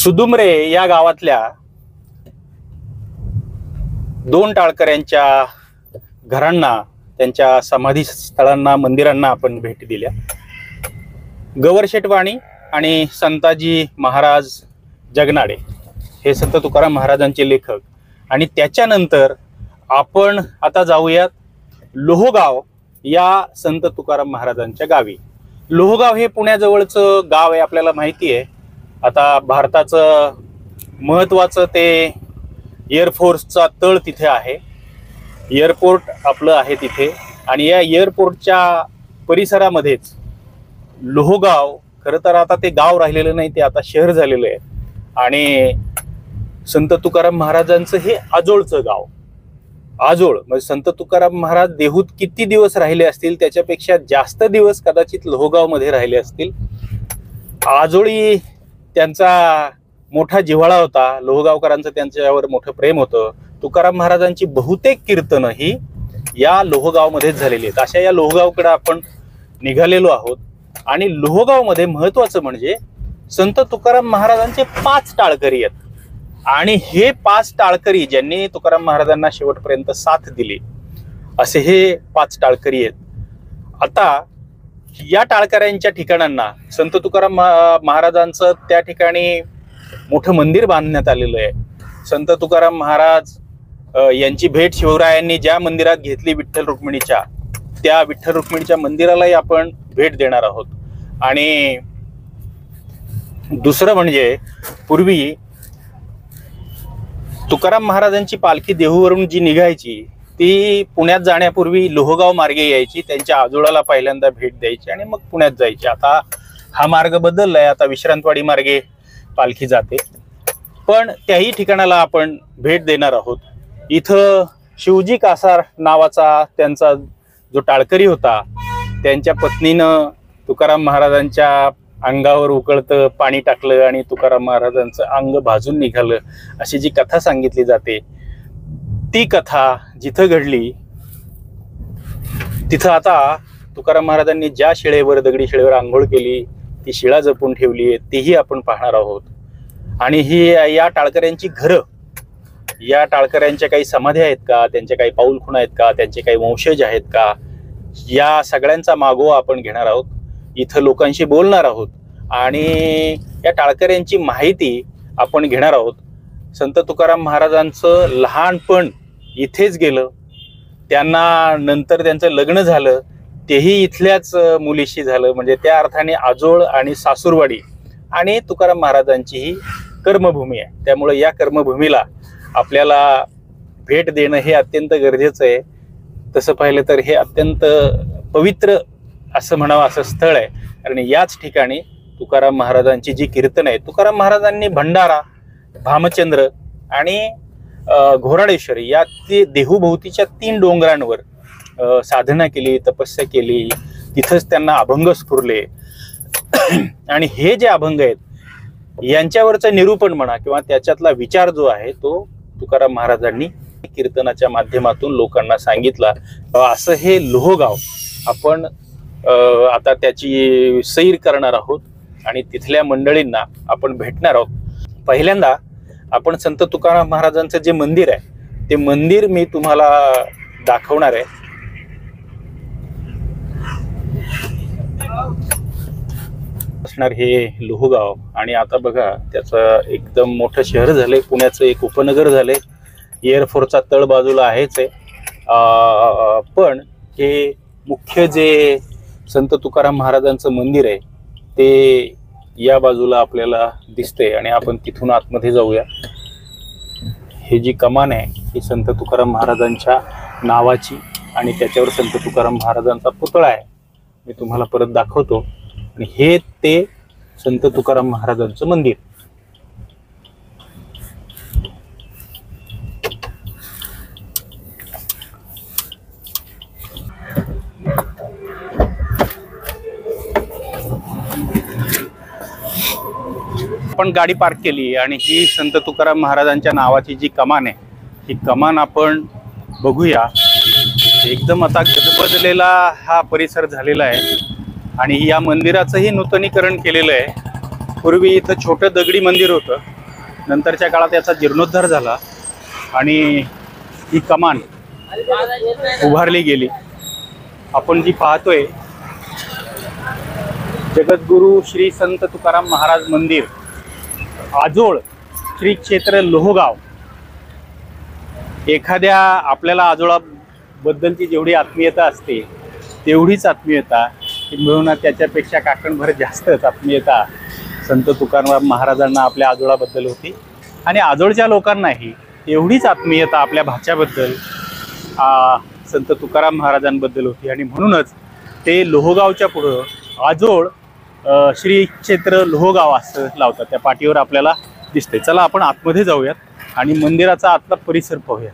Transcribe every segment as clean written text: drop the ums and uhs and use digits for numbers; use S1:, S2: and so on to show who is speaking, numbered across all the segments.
S1: सुदुमरे या गावातल्या दोन टाळकऱ्यांच्या घरांना, त्यांच्या समाधी स्थळांना, मंदिरांना आपण भेटी दिल्या. गवरशेठ वाणी आणि संताजी महाराज जगनाडे हे संत तुकाराम महाराजांचे लेखक. आणि त्याच्यानंतर आपण आता जाऊयात लोहगाव या संत तुकाराम महाराजांच्या गावी. लोहगाव हे पुण्याजवळचं गाव आहे, आपल्याला माहिती आहे. आता भारताचं महत्त्वाचं ते एअरफोर्सचा तळ तिथे आहे, एअरपोर्ट आपलं आहे तिथे. आणि या एअरपोर्टच्या परिसरामध्येच लोहगाव, खरं तर आता ते गाव राहिलेलं नाही, ते आता शहर झालेलं आहे. आणि संत तुकाराम महाराजांचं हे आजोळचं गाव. आजोळ म्हणजे संत तुकाराम महाराज देहूत किती दिवस राहिले असतील त्याच्यापेक्षा जास्त दिवस कदाचित लोहगावमध्ये राहिले असतील. आजोळी त्यांचा मोठा जिव्हाळा होता, लोहगावकरांचं त्यांच्यावर मोठं प्रेम होतं. तुकाराम महाराजांची बहुतेक कीर्तनं ही या लोहगावमध्येच झालेली आहेत. अशा या लोहगावकडे आपण निघालेलो आहोत. आणि लोहगावमध्ये महत्वाचं म्हणजे संत तुकाराम महाराजांचे 5 टाळकरी आहेत. आणि हे 5 टाळकरी ज्यांनी तुकाराम महाराजांना शेवटपर्यंत साथ दिली, असे हे 5 टाळकरी आहेत. आता या टाळकऱ्यांच्या ठिकाणांना संत तुकाराम महाराजांचं त्या ठिकाणी मोठं मंदिर बांधण्यात आलेलं आहे. संत तुकाराम महाराज यांची भेट शिवरायांनी ज्या मंदिरात घेतली विठ्ठल रुक्मिणीच्या, त्या विठ्ठल रुक्मिणीच्या मंदिरालाही आपण भेट देणार आहोत. आणि दुसरं म्हणजे पूर्वी तुकाराम महाराजांची पालखी देहूवरून जी निघायची ती पुण्यात जाण्यापूर्वी लोहगाव मार्गे यायची, त्यांच्या आजोळाला पहिल्यांदा भेट द्यायची आणि मग पुण्यात जायची. आता हा मार्ग बदललाय, आता विश्रांतवाडी मार्गे पालखी जाते. पण त्याही ठिकाणाला आपण भेट देणार आहोत. इथं शिवजी कासार नावाचा त्यांचा जो टाळकरी होता, त्यांच्या पत्नीनं तुकाराम महाराजांच्या अंगावर उकळतं पाणी टाकलं आणि तुकाराम महाराजांचं अंग भाजून निघालं, अशी जी कथा सांगितली जाते, ती कथा जिथं घडली तिथं आता तुकाराम महाराजांनी ज्या शिळेवर, दगडी शिळेवर आंघोळ केली, ती शिळा जपून ठेवली आहे, तीही आपण पाहणार आहोत. आणि ही या टाळकऱ्यांची घरं, या टाळकऱ्यांच्या काही समाध्या आहेत का, त्यांच्या काही पाऊलखुणा आहेत का, त्यांचे काही वंशज आहेत का, या सगळ्यांचा मागोवा आपण घेणार आहोत. इथं लोकांशी बोलणार आहोत आणि या टाळकऱ्यांची माहिती आपण घेणार आहोत. संत तुकाराम महाराजांचं लहानपण इथेच गेलं, त्यांना नंतर त्यांचं लग्न झालं, तेही इथल्याच मुलीशी झालं. म्हणजे त्या अर्थाने आजोळ आणि सासूरवाडी आणि तुकाराम महाराजांची ही कर्मभूमी आहे. त्यामुळे या कर्मभूमीला आपल्याला भेट देणं हे अत्यंत गरजेचं आहे. तसं पाहिलं तर हे अत्यंत पवित्र असं म्हणावं असं स्थळ आहे. कारण याच ठिकाणी तुकाराम महाराजांची जी कीर्तन आहे, तुकाराम महाराजांनी भंडारा, भामचंद्र आणि घोराडेश्वरी या देहूभोवतीच्या 3 डोंगरांवर साधना केली, तपस्या केली. तिथंच त्यांना अभंग स्फुरले. आणि हे जे अभंग आहेत यांच्यावरचं निरूपण म्हणा किंवा त्याच्यातला विचार जो आहे तो तुकाराम महाराजांनी कीर्तनाच्या माध्यमातून लोकांना सांगितला. असं हे लोहगाव आपण आता त्याची सैर करणार आहोत आणि तिथल्या मंडळींना आपण भेटणार आहोत. पहिल्यांदा आपण संत तुकाराम महाराजांचं जे मंदिर आहे ते मंदिर मी तुम्हाला दाखवणार आहे. असणार हे लोहगाव. आणि आता बघा त्याचं एकदम मोठं शहर झालंय, पुण्याचं एक उपनगर झालंय. एअरफोर्सचा तळ बाजूला आहेच आहे. पण हे मुख्य जे संत तुकाराम महाराजांचं मंदिर आहे ते या बाजूला आपल्याला दिसते आणि आपण तिथून आतमध्ये जाऊया. हे जी कमान आहे ही संत तुकाराम महाराजांच्या नावाची आणि त्याच्यावर संत तुकाराम महाराजांचा पुतळा आहे. मी तुम्हाला परत दाखवतो. आणि हे ते संत तुकाराम महाराजांचं मंदिर. आपण गाडी पार्क केली आणि ही संत तुकाराम महाराजांच्या नावाची जी कमान आहे ही कमान आपण बघूया. एकदम आता गजबजलेला हा परिसर झालेला आहे आणि या मंदिराचंही नूतनीकरण केलेलं आहे. पूर्वी इथं छोटं दगडी मंदिर होतं नंतरच्या काळात याचा जीर्णोद्धार झाला आणि ही कमान उभारली गेली. आपण जी पाहतोय जगद्गुरु श्री संत तुकाराम महाराज मंदिर, आजोळ श्री क्षेत्र लोहगाव. एखाद्या आपल्याला आजोळाबद्दलची जेवढी आत्मीयता असते तेवढीच आत्मीयता मिळून त्याच्यापेक्षा काकणभर जास्तच आत्मीयता संत तुकाराम महाराजांना आपल्या आजोळाबद्दल होती. आणि आजोळच्या लोकांनाही एवढीच आत्मीयता आपल्या भाच्याबद्दल संत तुकाराम महाराजांबद्दल होती. आणि म्हणूनच ते लोहगावच्या पुढं आजोळ श्री क्षेत्र लोहगाव असं लावतात. त्या पाटीवर आपल्याला दिसते. चला आपण आतमध्ये जाऊयात आणि मंदिराचा आतला परिसर पाहूया.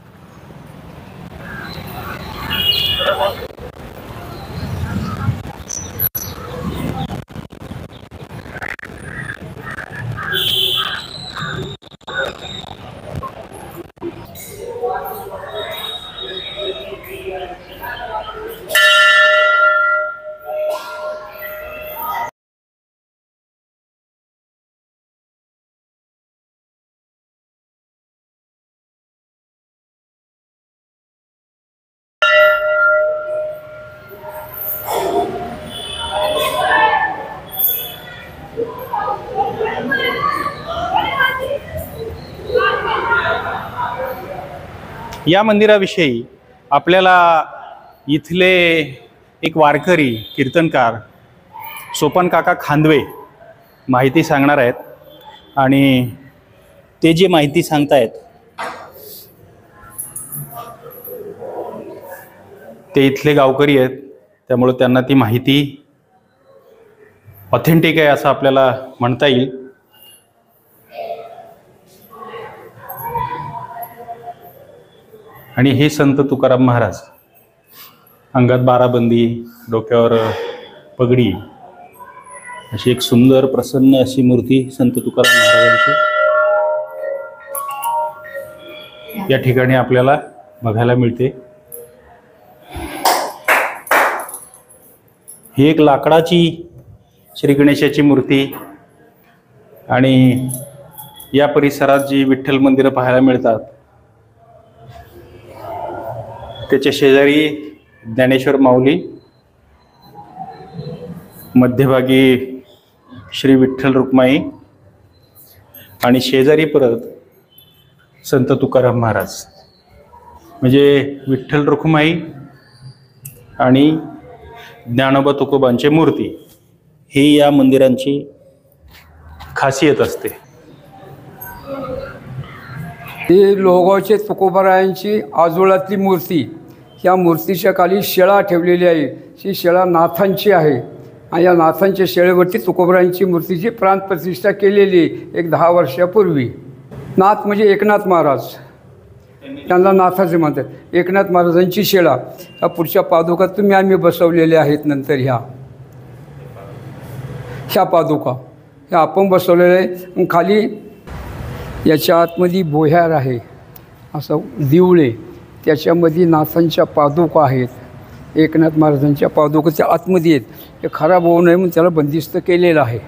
S1: या मंदिराविषयी आपल्याला इथले एक वारकरी कीर्तनकार सोपान काका खांदवे माहिती सांगणार आहेत. आणि ते जे माहिती सांगतायत ते इथले गावकरी आहेत, त्यामुळे त्यांना ती माहिती ऑथेंटिक आहे असं आपल्याला म्हणता येईल. आणि हे संत तुकाराम महाराज, अंगात बाराबंदी, डोक्यावर पगडी, अशी एक सुंदर प्रसन्न अशी मूर्ती संत तुकाराम महाराजांची या ठिकाणी आपल्याला बघायला मिळते. ही एक लाकडाची श्री गणेशाची मूर्ती. आणि या परिसरात जी विठ्ठल मंदिरं पाहायला मिळतात त्याच्या शेजारी ज्ञानेश्वर माऊली, मध्यभागी श्री विठ्ठल रुक्माई आणि शेजारी परत संत तुकाराम महाराज. म्हणजे विठ्ठल रुक्माई आणि ज्ञानोबा तुकोबांची मूर्ती ही या मंदिरांची खासियत असते.
S2: ही लोहगावचे तुकोबारायांची आजोळातली मूर्ती. या मूर्तीच्या खाली शेळा ठेवलेली आहे. ही शेळा नाथांची आहे आणि या नाथांच्या शेळेवरती तुकोबारायांची मूर्तीची प्राणप्रतिष्ठा केलेली एक 10 वर्षापूर्वी. नाथ म्हणजे एकनाथ महाराज, त्यांना नाथाचे म्हणतात. एकनाथ महाराजांची शेळा ह्या पुढच्या पादुका तुम्ही आम्ही बसवलेल्या आहेत. नंतर ह्या पादुका ह्या आपण बसवलेल्या आहे. खाली याच्या आतमध्ये बोह्यार आहे, असं दिवळे, त्याच्यामध्ये नाथांच्या पादुका आहेत. एकनाथ महाराजांच्या पादुकाच्या आतमध्ये आहेत. हे खराब होऊ नये म्हणून त्याला बंदिस्त केलेलं आहे.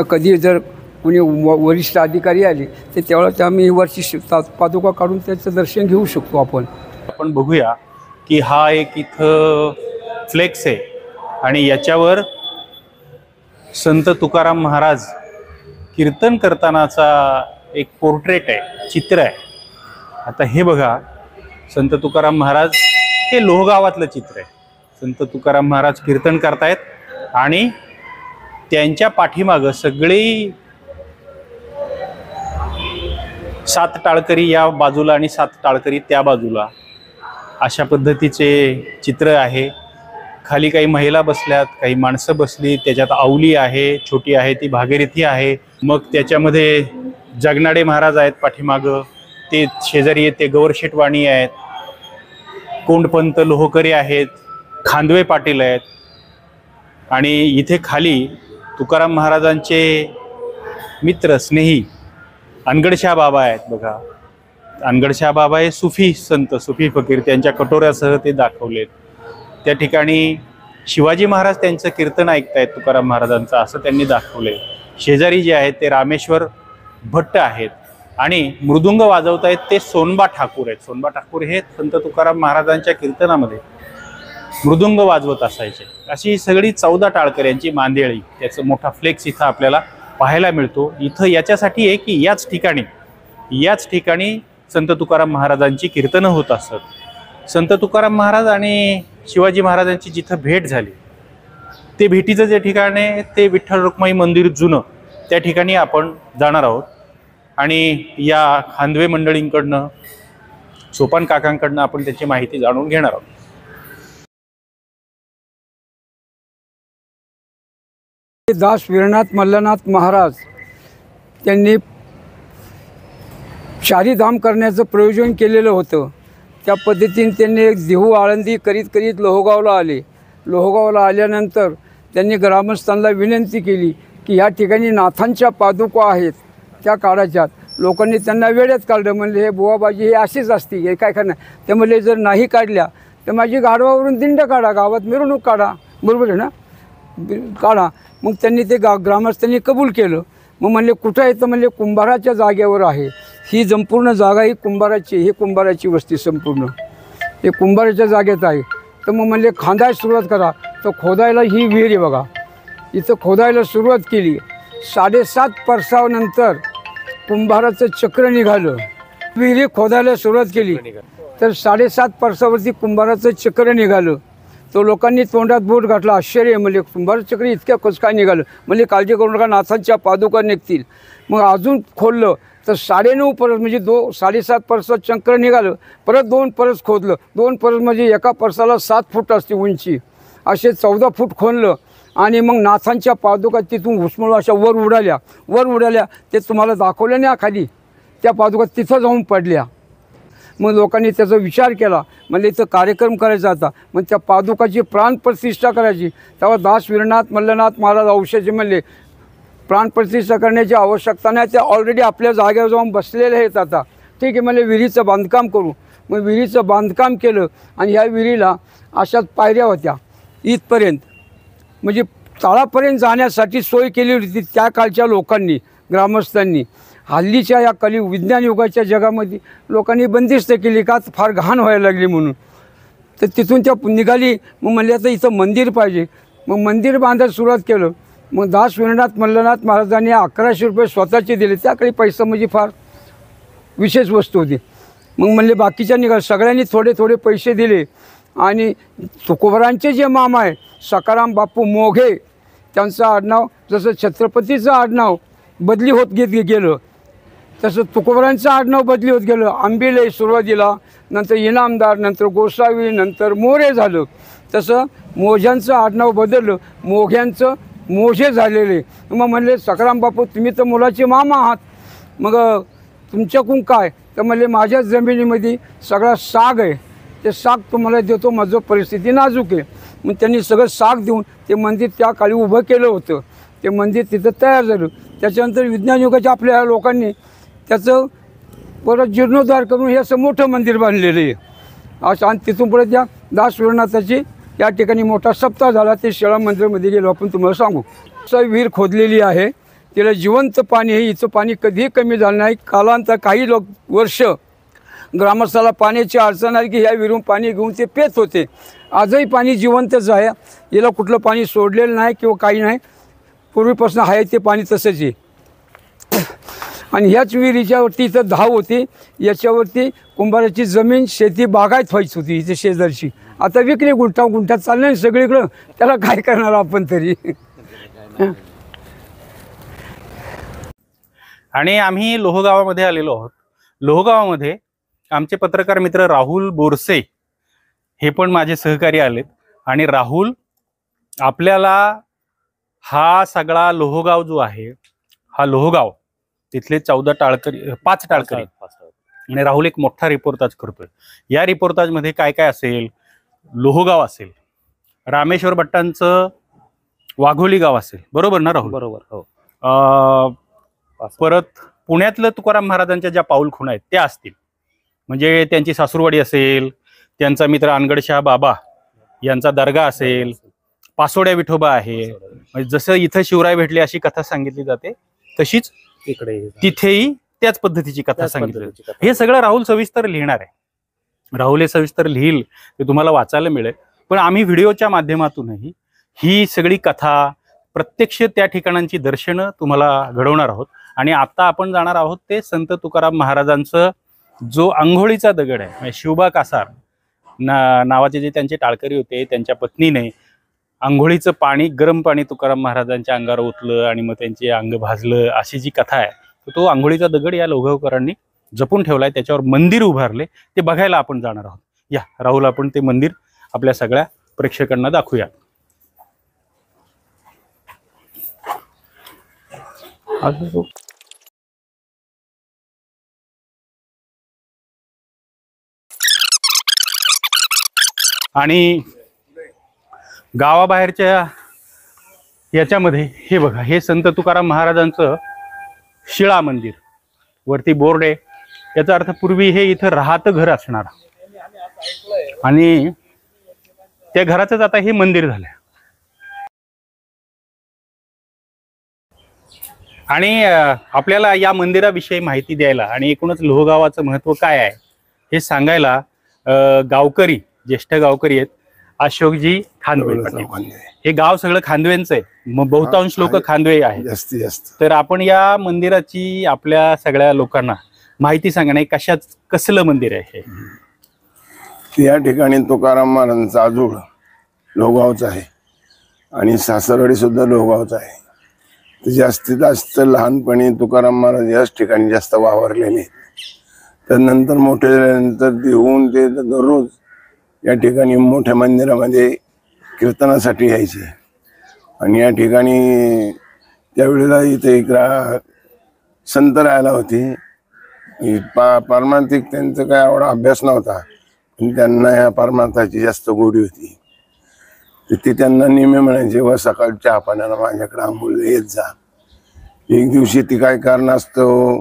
S2: कधी जर कोणी वरिष्ठ अधिकारी आले तर त्यावेळेस आम्ही वरची पादुका काढून त्याचं दर्शन घेऊ शकतो. आपण
S1: बघूया की हा एक इथं फ्लेक्स आहे आणि याच्यावर संत तुकाराम महाराज कीर्तन करतानाचा एक पोर्ट्रेट आहे, चित्र आहे. आता हे बघा, संत तुकाराम महाराज हे लोहगावातलं चित्र आहे. संत तुकाराम महाराज कीर्तन करतायत आणि त्यांच्या पाठीमागं सगळी 7 टाळकरी या बाजूला आणि 7 टाळकरी त्या बाजूला, अशा पद्धतीचे चित्र आहे. खाली काही महिला बसल्यात, काही माणसं बसली, त्याच्यात आवली आहे, छोटी आहे ती भागीरथी आहे. मग त्याच्यामध्ये जगनाडे महाराज आहेत पाठीमागं, ते शेजारी आहेत ते गौरशेठ वाणी आहेत, कोंडपंत लोहकरे आहेत, खांदवे पाटील आहेत. आणि इथे खाली तुकाराम महाराजांचे मित्र स्नेही अनगडशाह बाबा आहेत. बघा, अनगडशाह बाबा हे सुफी संत, सुफी फकीर, त्यांच्या कटोऱ्यासह ते दाखवलेत. त्या ठिकाणी शिवाजी महाराज त्यांचं कीर्तन ऐकतायत तुकाराम महाराजांचं, असं त्यांनी दाखवलंय. शेजारी जे आहेत ते रामेश्वर भट्ट आहेत आणि मृदुंग वाजवतायत ते सोनबा ठाकूर आहेत. सोनबा ठाकूर हे संत तुकाराम महाराजांच्या कीर्तनामध्ये मृदुंग वाजवत असायचे. अशी सगळी 14 टाळकर यांची मांदेळी, त्याचा मोठा फ्लेक्स इथं आपल्याला पाहायला मिळतो. इथं याच्यासाठी आहे की याच ठिकाणी संत तुकाराम महाराजांची कीर्तनं होत असत. संत तुकाराम महाराज आणि शिवाजी महाराजांची जिथं भेट झाली ते भेटीचं जे ठिकाण आहे ते विठ्ठल रुक्माई मंदिर जुनं, त्या ठिकाणी आपण जाणार आहोत आणि या खांदवे मंडळींकडनं, सोपान काकांकडनं आपण त्याची माहिती जाणून घेणार आहोत.
S2: दास वीरनाथ मल्लनाथ महाराज त्यांनी चारीधाम करण्याचं प्रयोजन केलेलं होतं. त्या पद्धतीने त्यांनी एक देहू आळंदी करीत लोहगावला आले. लोहगावला आल्यानंतर त्यांनी ग्रामस्थांना विनंती केली की ह्या ठिकाणी नाथांच्या पादुका आहेत त्या काढायच्यात. लोकांनी त्यांना वेळेत काढलं. म्हणले हे बुवाबाजी हे अशीच असते, हे काय करणार. ते म्हणले जर नाही काढल्या तर माझी गाढवावरून दिंड काढा, गावात मिरवणूक काढा, बरोबर आहे ना, काढा. मग त्यांनी ते ग्रामस्थांनी कबूल केलं. मग म्हणले कुठं आहे तर म्हणले कुंभाराच्या जागेवर आहे. ही संपूर्ण जागा ही कुंभाराची, ही कुंभाराची वस्ती संपूर्ण हे कुंभाराच्या जागेत आहे. तर मग म्हणले खांदायला सुरुवात करा. तर खोदायला ही विहीर आहे बघा, इथं खोदायला सुरुवात केली. 7.5 परसावनंतर कुंभाराचं चक्र निघालं. विहिरी खोदायला सुरुवात केली तर 7.5 परसावरती कुंभाराचं चक्र निघालं. तो लोकांनी तोंडात बोट घातला. आश्चर्य, म्हणजे कुंभार चक्र इतक्या कसं काय निघालं. म्हणजे काळजी करू नका, नाथांच्या पादुका निघतील. मग अजून खोदलं तर 9.5 परस, म्हणजे 7.5 परसात चक्र निघालं. परत 2 परस खोदलं. 2 परस म्हणजे एका परसाला 7 फूट असते उंची. असे 14 फूट खोदलं आणि मग नाथांच्या पादुका तिथून घुसमळून अशा वर उडाल्या. ते तुम्हाला दाखवल्या नाही खाली, त्या पादुका तिथं जाऊन पडल्या. मग लोकांनी त्याचा विचार केला. म्हणजे इथं कार्यक्रम करायचा होता. मग त्या पादुकाची प्राणप्रतिष्ठा करायची. तेव्हा दास वीरनाथ मल्लनाथ महाराज औषधी म्हणले प्राणप्रतिष्ठा करण्याची आवश्यकता नाही, ते ऑलरेडी आपल्या जागेवर जाऊन बसलेले आहेत. आता ठीक आहे म्हणले विहिरीचं बांधकाम करू. मग विहिरीचं बांधकाम केलं आणि ह्या विहिरीला अशाच पायऱ्या होत्या इथपर्यंत, म्हणजे तळापर्यंत जाण्यासाठी सोय केली होती त्या काळच्या लोकांनी, ग्रामस्थांनी. हल्लीच्या या विज्ञान युगाच्या जगामध्ये लोकांनी बंदिस्त केली का फार घाण व्हायला लागली म्हणून. तर तिथून त्या निघाली. मग म्हणले आता इथं मंदिर पाहिजे. मग मंदिर बांधायला सुरुवात केलं. मग दास वीरनाथ मल्लनाथ महाराजांनी 1100 रुपये स्वतःचे दिले. त्याकडे पैसा म्हणजे फार विशेष वस्तू होती. मग म्हणले बाकीच्या निघाल, सगळ्यांनी थोडे थोडे पैसे दिले. आणि तुकोबारांचे जे मामा आहे सकाराम बापू मोघे, त्यांचं आडनाव जसं छत्रपतीचं आडनाव बदली होत गेलं तसं तुकोबारांचं आडनाव बदली होत गेलं. आंबिले सुरुवातीला, नंतर इनामदार, नंतर गोसावी, नंतर मोरे झालं. तसं मोझ्यांचं आडनाव बदललं, मोघ्यांचं मोझे झालेले. मग म्हणले सकाराम बापू तुम्ही तर मुलाचे मामा आहात, मग तुमच्याकडून काय. तर म्हणले माझ्या जमिनीमध्ये सगळा साग आहे, ते साग तुम्हाला देतो, माझं परिस्थिती नाजूक आहे. मग त्यांनी सगळं साग देऊन ते मंदिर त्या काळी उभं केलं होतं. ते मंदिर तिथं तयार झालं. त्याच्यानंतर विज्ञान युगाच्या आपल्या लोकांनी त्याचं परत जीर्णोद्धार करून हे असं मोठं मंदिर बांधलेलं आहे असं. आणि तिथून परत त्या दास वीरनाथाची या ठिकाणी मोठा सप्ताह झाला. ते शिळा मंदिरामध्ये गेलो आपण तुम्हाला सांगू. असं विहीर खोदलेली आहे, तिला जिवंत पाणी आहे. हिचं पाणी कधीही कमी झालं नाही. कालांतर काही वर्ष ग्रामस्थाला पाण्याची अडचण आली की ह्या विहिरून पाणी घेऊन ते पेत होते. आजही पाणी जिवंतच आहे, हिला कुठलं पाणी सोडलेलं नाही किंवा काही नाही. पूर्वीपासून आहे ते पाणी तसंच आहे. आणि ह्याच विहिरीच्यावरती इथं धाव होती. याच्यावरती कुंभाराची जमीन शेती बागायत व्हायची होती इथे शेजारची. आता विक्री गुंठ्यात चाललं नाही सगळीकडं, त्याला काय करणार आपण तरी.
S1: आणि आम्ही लोहगावामध्ये आलेलो आहोत. लोहगावामध्ये आमचे पत्रकार मित्र राहुल बोरसे हे पण माझे सहकारी आलेत. आणि राहुल आपल्याला हा सगळा लोहगाव जो आहे, हा लोहगाव तिथले 14 टाळकरी, 5 टाळकरी, आणि राहुल एक मोठा रिपोर्टाज करतोय. या रिपोर्टाजमध्ये काय काय असेल, लोहगाव असेल, रामेश्वर भट्टांचं वाघोली गाव असेल, बरोबर ना राहुल?
S3: बरोबर, हो.
S1: परत पुण्यातलं तुकाराम महाराजांच्या ज्या पाऊलखुणा आहेत त्या असतील, म्हणजे त्यांची सासूरवाडी असेल, त्यांचा मित्र अनगडशाह बाबा यांचा दर्गा असेल, पासोड्या विठोबा आहे. म्हणजे जसं इथं शिवराय भेटले अशी कथा सांगितली जाते, तशीच
S3: इकडे
S1: तिथेही त्याच पद्धतीची कथा
S3: त्याच
S1: सांगितली.
S3: पद्धतीची कथा.
S1: हे सगळं राहुल सविस्तर लिहिणार आहे. राहुल हे सविस्तर लिहिल ते तुम्हाला वाचायला मिळेल. पण आम्ही व्हिडिओच्या माध्यमातूनही ही सगळी कथा प्रत्यक्ष त्या ठिकाणांची दर्शनं तुम्हाला घडवणार आहोत. आणि आता आपण जाणार आहोत ते संत तुकाराम महाराजांचं जो अंघोळीचा दगड आहे, म्हणजे शिवबा कासार नावाचे जे त्यांचे टाळकरी होते, त्यांच्या पत्नीने अंघोळीचं पाणी, गरम पाणी तुकाराम महाराजांच्या अंगावर ओतलं आणि मग त्यांचे अंग भाजलं, अशी जी कथा आहे, तो अंघोळीचा दगड या लोहगावकरांनी जपून ठेवलाय. त्याच्यावर मंदिर उभारले, ते बघायला आपण जाणार आहोत. या राहुल, आपण ते मंदिर आपल्या सगळ्या प्रेक्षकांना दाखवूया. आणि गावाबाहेरच्या याच्यामध्ये हे बघा, हे संत तुकाराम महाराजांचं शिळा मंदिर, वरती बोर्ड आहे. याचा अर्थ पूर्वी हे इथं राहतं घर असणार आणि त्या घराचंच आता हे मंदिर झालं. आणि आपल्याला या मंदिराविषयी माहिती द्यायला आणि एकूणच लोहगावाचं महत्त्व काय आहे हे सांगायला गावकरी, ज्येष्ठ गावकरी आहेत, अशोकजी खांदवे. हे गाव सगळं खांदवेंचं आहे, मग बहुतांश लोक खांदवे आहेत
S4: जास्तीत जास्त.
S1: तर आपण या मंदिराची आपल्या सगळ्या लोकांना माहिती सांगा, नाही कशात, कसलं मंदिर आहे हे?
S4: या ठिकाणी तुकाराम महाराजांचा आजोळ लोहगावचा आहे आणि सासरवाडी सुद्धा लोहगावचा आहे. तर जास्तीत जास्त लहानपणी तुकाराम महाराज याच ठिकाणी जास्त वावरलेले. तर नंतर मोठे झाल्यानंतर देऊन ते दररोज या ठिकाणी मोठ्या मंदिरामध्ये कीर्तनासाठी यायचे. आणि या ठिकाणी त्यावेळेला इथे एक संत राहायला होते. पारमार्थिक त्यांचा काय एवढा अभ्यास नव्हता, पण त्यांना या परमार्थाची जास्त गोडी होती. ते त्यांना नेहमी म्हणायचे, व सकाळ चहा पाण्याला माझ्याकडे आंघोळ येत जा. एक दिवशी ती काय कारणास्तव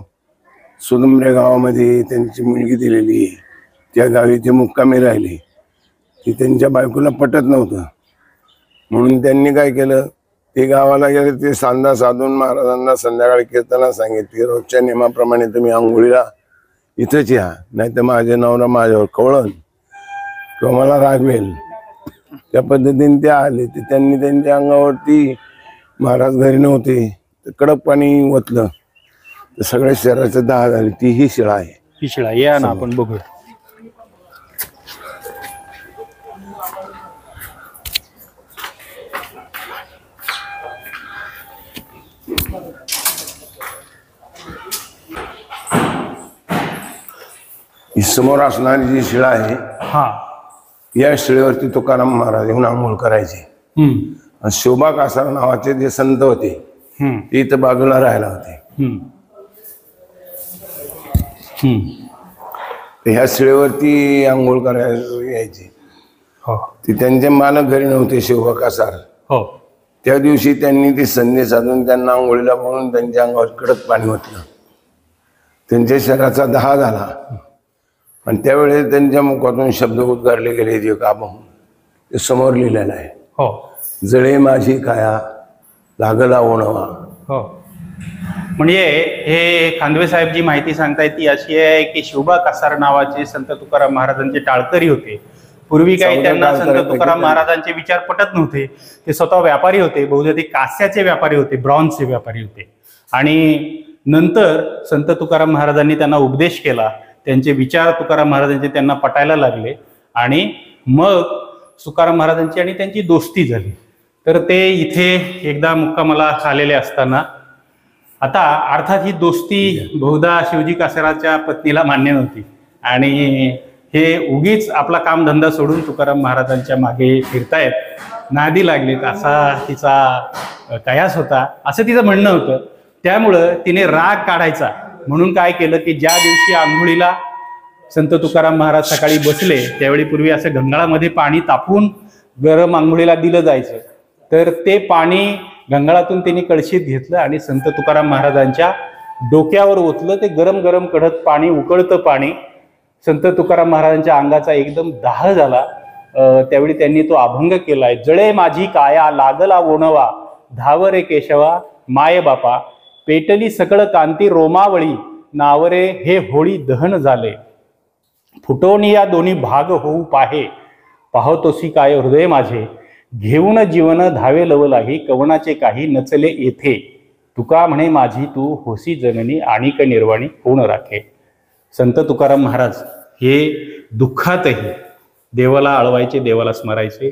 S4: सुदुंबरे गावामध्ये त्यांची मुलगी दिलेली, त्या गावी ते मुक्कामी राहिले. ती त्यांच्या बायकोला पटत नव्हतं, म्हणून त्यांनी काय केलं, ते गावाला गेले. ते सांदा साधून महाराजांना संध्याकाळी कीर्तना सांगितली, रोजच्या नियमाप्रमाणे तुम्ही आंघोळीला इथंच या, नाही तर माझे नवरा माझ्यावर कवळण किंवा मला रागवेल. त्या पद्धतीने ते आले. ते त्यांनी त्यांच्या अंगावरती, महाराज घरी नव्हते, तर कडक पाणी ओतलं, तर सगळ्या शरीराचं दाह झाली. ती ही शिळा आहे.
S1: ही शिळा या ना, आपण बघूया.
S4: ही समोर असणारी जी शिळा आहे,
S1: हा,
S4: या शिळेवरती तुकाराम महाराज येऊन आंघोळ करायचे. आणि शोभा कासार नावाचे जे संत होते ते इथं बाजूला राहायला होते. तर ह्या शिळेवरती आंघोळ करायला यायचे. ते त्यांचे मालक घरी नव्हते, शोभा कासार.
S1: हो,
S4: त्या दिवशी त्यांनी ती संधी साधून त्यांना आंघोळीला बोलून त्यांच्या अंगावर कडक पाणी ओतलं. त्यांच्या शरीराचा दाह झाला आणि त्यावेळेस त्यांच्या मुखातून शब्द उद्गारले गेले, जे का म्हणून ते समोर लिहिलेलं आहे.
S1: हो,
S4: जळे माझी काया लागला ओणवा.
S1: हो. म्हणजे हे खांदवे साहेब जी माहिती सांगतायत ती अशी आहे की शिवबा कासार नावाचे संत तुकाराम महाराजांचे टाळकरी होते. पूर्वी काही त्यांना संत तुकाराम महाराजांचे विचार पटत नव्हते. ते स्वतः व्यापारी होते, बहुधा ते कास्याचे व्यापारी होते, ब्रॉन्झचे व्यापारी होते. आणि नंतर संत तुकाराम महाराजांनी त्यांना उपदेश केला. त्यांचे विचार तुकाराम महाराजांचे त्यांना पटायला लागले आणि मग तुकाराम महाराजांची आणि त्यांची दोस्ती झाली. तर ते इथे एकदा मुक्कामाला आलेले असताना, आता अर्थात ही दोस्ती बहुधा शिवजी कासाराच्या पत्नीला मान्य नव्हती आणि हे उगीच आपला कामधंदा सोडून तुकाराम महाराजांच्या मागे फिरतायत, नादी लागलेत, असा तिचा कयास होता, असं तिचं म्हणणं होतं. त्यामुळं तिने राग काढायचा म्हणून काय केलं की ज्या दिवशी आंघोळीला संत तुकाराम महाराज सकाळी बसले त्यावेळी पूर्वी असं गंगाळामध्ये पाणी तापून गरम आंघोळीला दिलं जायचं. तर ते पाणी गंगाळातून त्यांनी कळशीत घेतलं आणि संत तुकाराम महाराजांच्या डोक्यावर ओतलं. ते गरम गरम कडक पाणी, उकळतं पाणी संत तुकाराम महाराजांच्या अंगाचा एकदम दाह झाला. त्यावेळी त्यांनी तो अभंग केलाय, जळे माझी काया लागला ओणवा, धाव रे केशवा माय बापा, पेटली सकळ कांती रोमावळी, नावरे हे होळी दहन झाले. फुटोन या दोन्ही भाग होऊ पाहे, पाहतोसी काय हृदय माझे. घेऊन जीवन धावे लवलाही, कवनाचे काही नचले येथे. तुका म्हणे माझी तू होसी जननी, आणिक निर्वाणी कोण राखे. संत तुकाराम महाराज हे दुःखातही देवाला आळवायचे, देवाला स्मरायचे.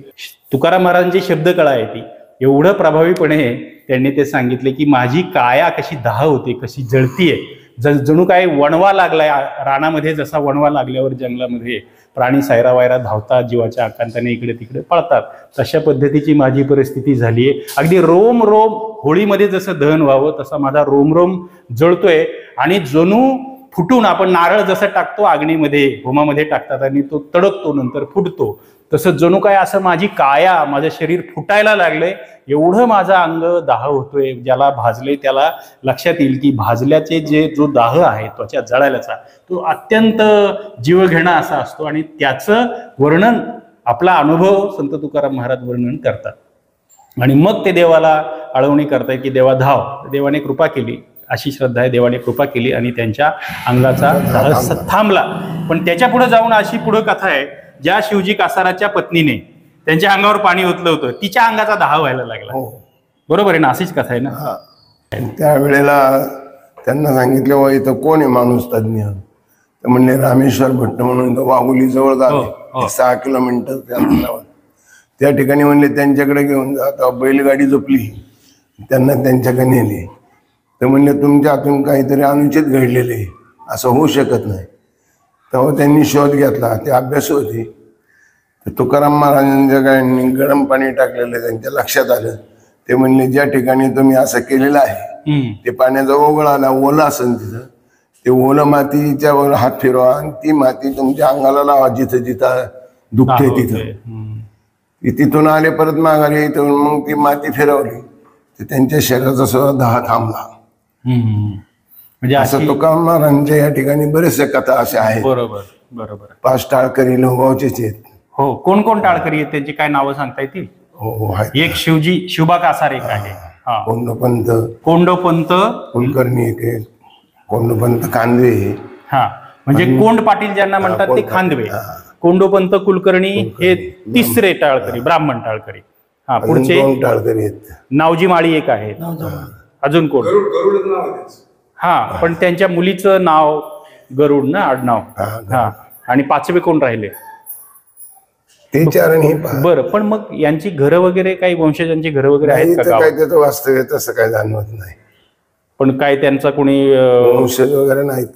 S1: तुकाराम महाराजांची शब्दकळा आहे ती. एवढं प्रभावीपणे त्यांनी ते सांगितले की माझी काया कशी दाह होते, कशी जळतीये. जणू काय वणवा लागलाय रानामध्ये, जसा वणवा लागल्यावर जंगलामध्ये प्राणी सायरावायरा धावतात, जीवाच्या आकांताने इकडे तिकडे पळतात, तशा पद्धतीची माझी परिस्थिती झालीये. अगदी रोम रोम होळीमध्ये जसं दहन व्हावं तसा माझा रोम रोम जळतोय. आणि जणू फुटून, आपण नारळ जसं टाकतो अग्नीमध्ये, होमामध्ये टाकतात आणि तो तडकतो नंतर फुटतो, तसं जणू काय असं माझी काया, माझं शरीर फुटायला लागलंय. एवढं माझा अंग दाह होतोय. ज्याला भाजले त्याला लक्षात येईल की भाजल्याचे जो दाह आहे त्वचा जळायलाचा, तो अत्यंत जीवघेणा असा असतो. आणि त्याचं वर्णन, आपला अनुभव संत तुकाराम महाराज वर्णन करतात. आणि मग ते देवाला आळवणी करतायत की देवा धाव. देवाने कृपा केली, अशी श्रद्धा आहे. देवाने कृपा केली आणि त्यांच्या अंगाचा दाह थांबला. पण त्याच्या पुढे जाऊन अशी पुढे कथा आहे, ज्या शिवजी कासाराच्या पत्नीने त्यांच्या अंगावर पाणी ओतलं होतं, तिच्या अंगाचा दाह व्हायला लागला. बरोबर आहे ना, अशीच कथा आहे ना.
S4: त्यावेळेला त्यांना सांगितलं व इथं कोण आहे माणूस तज्ञ. तर म्हणले रामेश्वर भट्ट म्हणून वाघोली जवळ गाव, 6 किलोमीटर त्या ठिकाणी म्हणले त्यांच्याकडे घेऊन जा. आता बैलगाडी झोपली, त्यांना त्यांच्याकडे नेले. तर म्हणले तुमच्या हातून काहीतरी अनुचित घडलेले, असं होऊ शकत नाही. तेव्हा त्यांनी शोध घेतला, ते अभ्यास होते. तर तुकाराम महाराजांच्या काय गरम पाणी टाकलेलं त्यांच्या लक्षात आलं. ते म्हणले ज्या ठिकाणी तुम्ही असं केलेलं आहे ते पाण्याचा ओघळ आला, ओलं असेल तिथं, ते ओलं मातीच्या वर हात फिरवा आणि ती माती तुमच्या अंगाला लावा, जिथं जिथं दुखते तिथं. तिथून आले परत माघारी, मग ती माती फिरवली, तर त्यांच्या शरीराचा सुद्धा दाह थांबला.
S1: म्हणजे
S4: असं तुकाराम महाराजांच्या या ठिकाणी बरेचशा कथा अशा आहेत.
S1: बरोबर बरोबर.
S4: 5 टाळकरी लोहगावचेच आहेत.
S1: हो, कोण कोण टाळकरी आहेत, त्यांची काय नावं सांगता येतील?
S4: हो,
S1: एक शिवजी शिवबा कासार एक आहे,
S4: कोंडोपंत
S1: कुलकर्णी
S4: एक आहे, कोंडोपंत खांदवे.
S1: हा, म्हणजे कोंड पाटील ज्यांना म्हणतात ते खांदवे. कोंडोपंत कुलकर्णी हे तिसरे टाळकरी, ब्राह्मण टाळकरी. हा, पुढचे
S4: 2 टाळकरी आहेत.
S1: नावजी माळी एक आहे. अजून कोण? हा, पण त्यांच्या मुलीचं नाव गरुड ना, आडनाव. हा, आणि 5वे कोण राहिले?
S4: ते 4 आणि
S1: बरं. पण मग यांची घरं वगैरे, काही वंशजांची घरं वगैरे आहेत का?
S4: काय त्याचं वास्तव्य तसं काय जाणवत नाही.
S1: पण काय त्यांचा कोणी
S4: वंशज वगैरे नाहीत.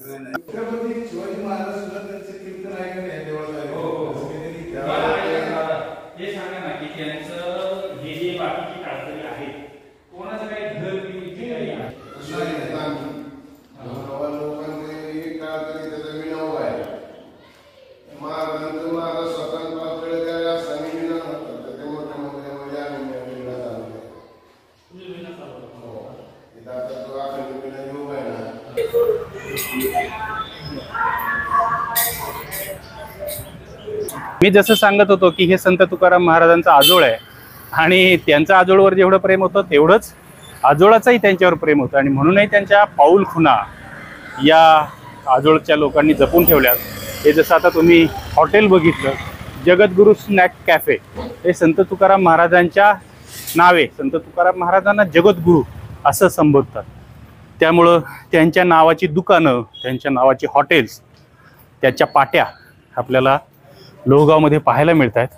S1: मी जसं सांगत होतो की हे संत तुकाराम महाराजांचा आजोळ आहे. आणि त्यांचं आजोळवर जेवढं प्रेम होतं तेवढंच आजोळाचंही त्यांच्यावर प्रेम होतं. आणि म्हणूनही त्यांच्या पाऊल खुणा या आजोळच्या लोकांनी जपून ठेवल्यात. हे जसं आता तुम्ही हॉटेल बघितलं, जगद्गुरू स्नॅक कॅफे, हे संत तुकाराम महाराजांच्या नावे. संत तुकाराम महाराजांना जगद्गुरू असं संबोधतात. त्यामुळं त्यांच्या नावाची दुकानं, त्यांच्या नावाची हॉटेल्स, त्याच्या पाट्या आपल्याला लोहगावमध्ये पाहायला मिळत आहेत.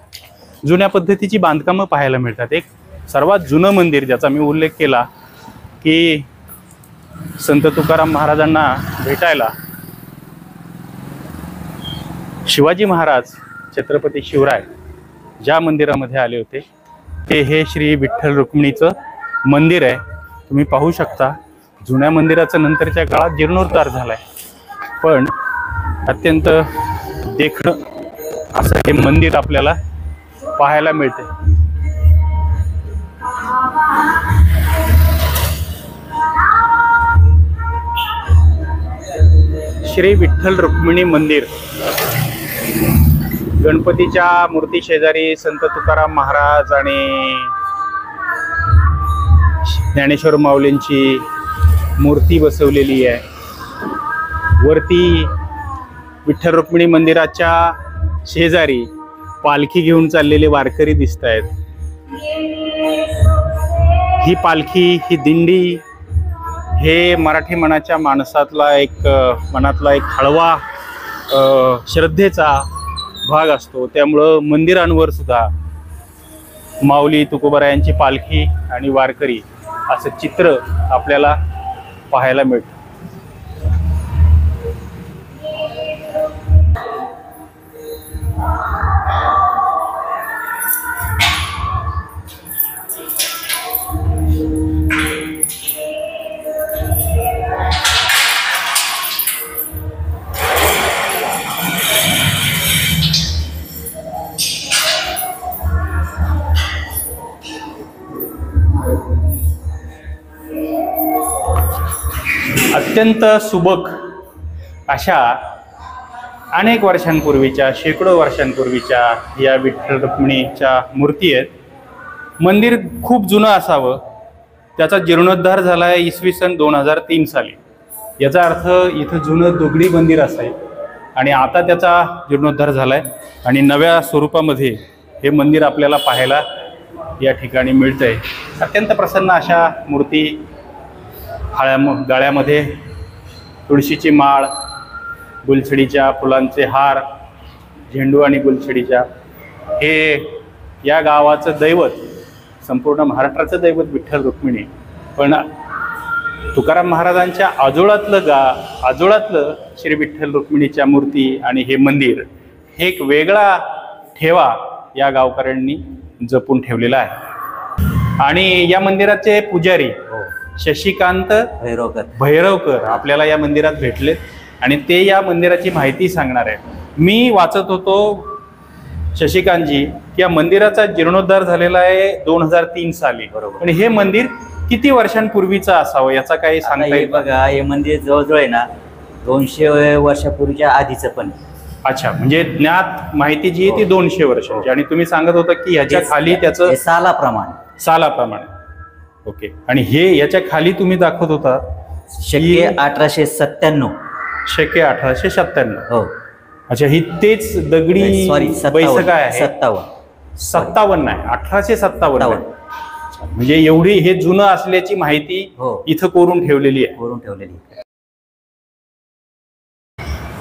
S1: जुन्या पद्धतीची बांधकामं पाहायला मिळतात. एक सर्वात जुनं मंदिर ज्याचा मी उल्लेख केला की संत तुकाराम महाराजांना भेटायला शिवाजी महाराज, छत्रपती शिवराय ज्या मंदिरामध्ये आले होते ते हे श्री विठ्ठल रुक्मिणीचं मंदिर आहे. तुम्ही पाहू शकता, जुन्या मंदिराचं नंतरच्या काळात जीर्णोद्धार झालाय, पण अत्यंत देखणं असं हे मंदिर आपल्याला पाहायला मिळते. श्री विठ्ठल रुक्मिणी मंदिर. गणपतीच्या मूर्ती शेजारी संत तुकाराम महाराज आणि ज्ञानेश्वर माऊलींची मूर्ती बसवलेली आहे. वरती विठ्ठल रुक्मिणी मंदिराच्या शेजारी पालखी घेऊन चाललेले वारकरी दिसत आहेत. ही पालखी, ही दिंडी हे मराठी मनाच्या मनातला एक हळवा श्रद्धेचा भाग असतो. त्यामुळं मंदिरांवर सुद्धा माऊली तुकोबारायांची पालखी आणि वारकरी असं चित्र आपल्याला पाहायला मिळतं. अत्यंत सुबक अशा अनेक वर्षांपूर्वीच्या, शेकडो वर्षांपूर्वीच्या या विठ्ठल रुक्मिणीच्या मूर्ती आहेत. मंदिर खूप जुनं असावं, त्याचा जीर्णोद्धार झाला आहे इसवी सन 2003 साली. याचा अर्थ इथं जुनं दगडी मंदिर असाय आणि आता त्याचा जीर्णोद्धार झाला आहे आणि नव्या स्वरूपामध्ये हे मंदिर आपल्याला पाहायला या ठिकाणी मिळतं आहे. अत्यंत प्रसन्न अशा मूर्ती, गाळ्यामध्ये तुळशीची माळ, गुलछडीच्या फुलांचे हार, झेंडू आणि गुलछडीच्या, हे या गावाचं दैवत, संपूर्ण महाराष्ट्राचं दैवत विठ्ठल रुक्मिणी. पण तुकाराम महाराजांच्या आजोळातलं श्री विठ्ठल रुक्मिणीच्या मूर्ती आणि हे मंदिर हे एक वेगळा ठेवा या गावकऱ्यांनी जपून ठेवलेला आहे. आणि या मंदिराचे पुजारी शशिकांत भैरवकर आपल्याला या मंदिरात भेटलेत आणि ते या मंदिराची माहिती सांगणार आहे. मी वाचत होतो शशिकांतजी की या मंदिराचा जीर्णोद्धार झालेला आहे 2003 साली. पण हे मंदिर किती वर्षांपूर्वीचं असावं याचा काही सांगता येईल?
S3: बघा, हे मंदिर जवळजवळ आहे ना 200 वर्षापूर्वीच्या आधीचं पण.
S1: अच्छा, म्हणजे ज्ञात माहिती जी आहे ती 200 वर्षांची. आणि तुम्ही सांगत होता की ह्याच्या खाली त्याचं सालाप्रमाणे. ओके. आणि हे याच्या खाली तुम्ही दाखवत होता
S3: शके 1897.
S1: शके 1897.
S3: हो.
S1: अच्छा, ही तेच दगडी
S3: सॉरी
S1: बैसक आहे?
S3: 57
S1: नाही, 1857. म्हणजे एवढी हे जुनं असल्याची माहिती इथं कोरून ठेवलेली आहे.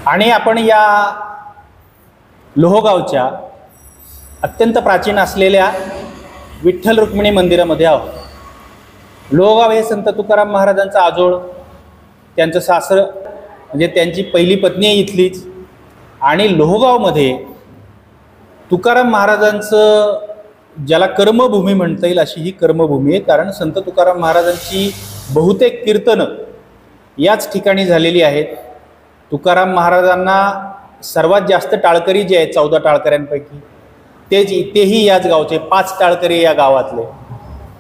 S1: आणि आपण या लोहगावच्या अत्यंत प्राचीन असलेल्या विठ्ठल रुक्मिणी मंदिरामध्ये आहोत. लोहगाव हे संत तुकाराम महाराजांचं आजोळ, त्यांचं सासर, म्हणजे त्यांची पहिली पत्नी आहे इथलीच. आणि लोहगावमध्ये तुकाराम महाराजांचं, ज्याला कर्मभूमी म्हणता येईल अशी ही कर्मभूमी आहे. कारण संत तुकाराम महाराजांची बहुतेक कीर्तनं याच ठिकाणी झालेली आहेत. तुकाराम महाराजांना सर्वात जास्त टाळकरी जे आहेत 14 टाळकऱ्यांपैकी तेही याच गावचे, 5 टाळकरी या गावातले.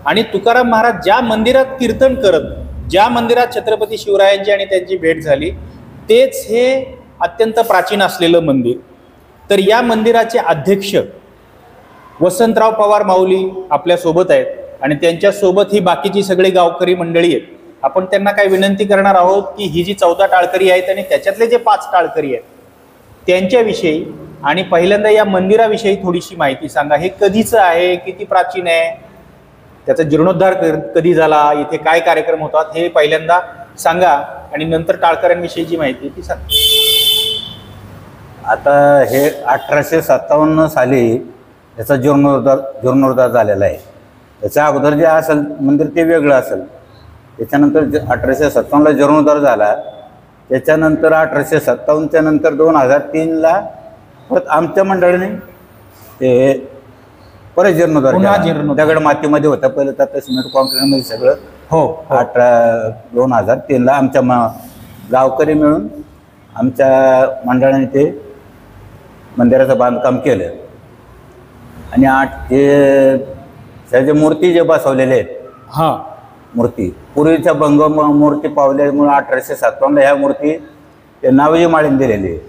S1: आणि तुकाराम महाराज ज्या मंदिरात कीर्तन करत, ज्या मंदिरात छत्रपती शिवरायांची आणि त्यांची भेट झाली, तेच हे अत्यंत प्राचीन असलेलं मंदिर. तर या मंदिराचे अध्यक्ष वसंतराव पवार माऊली आपल्यासोबत आहेत आणि त्यांच्यासोबत ही बाकीची सगळी गावकरी मंडळी आहेत. आपण त्यांना काय विनंती करणार आहोत की ही जी 14 टाळकरी आहेत आणि त्याच्यातले जे 5 टाळकरी आहेत त्यांच्याविषयी आणि पहिल्यांदा या मंदिराविषयी थोडीशी माहिती सांगा. हे कधीचं आहे, किती प्राचीन आहे, त्याचा जीर्णोद्धार कधी झाला, इथे काय कार्यक्रम होतात, हे पहिल्यांदा सांगा आणि नंतर टाळकऱ्यांविषयीची माहिती ती सांगा.
S5: आता हे 1857 साली याचा जीर्णोद्धार झालेला आहे. त्याच्या अगोदर जे असेल मंदिर ते वेगळं असेल. त्याच्यानंतर 1857ला जीर्णोद्धार झाला. त्याच्यानंतर 1857च्या नंतर 2003ला परत आमच्या मंडळीने ते परत जीर्णोद्धार दगड मातीमध्ये होता पहिलं, तर सिमेंट कॉन्क्रीटमध्ये सगळं.
S1: हो.
S5: 2003ला आमच्या गावकरी मिळून आमच्या मंडळाने ते मंदिराचं बांधकाम केलं. आणि त्याचे मूर्ती जे बसवलेले आहेत, मूर्ती पूर्वीच्या भंग मूर्ती पावल्यामुळे 1857ला ह्या मूर्ती ते नावजी माळीने दिलेली आहे.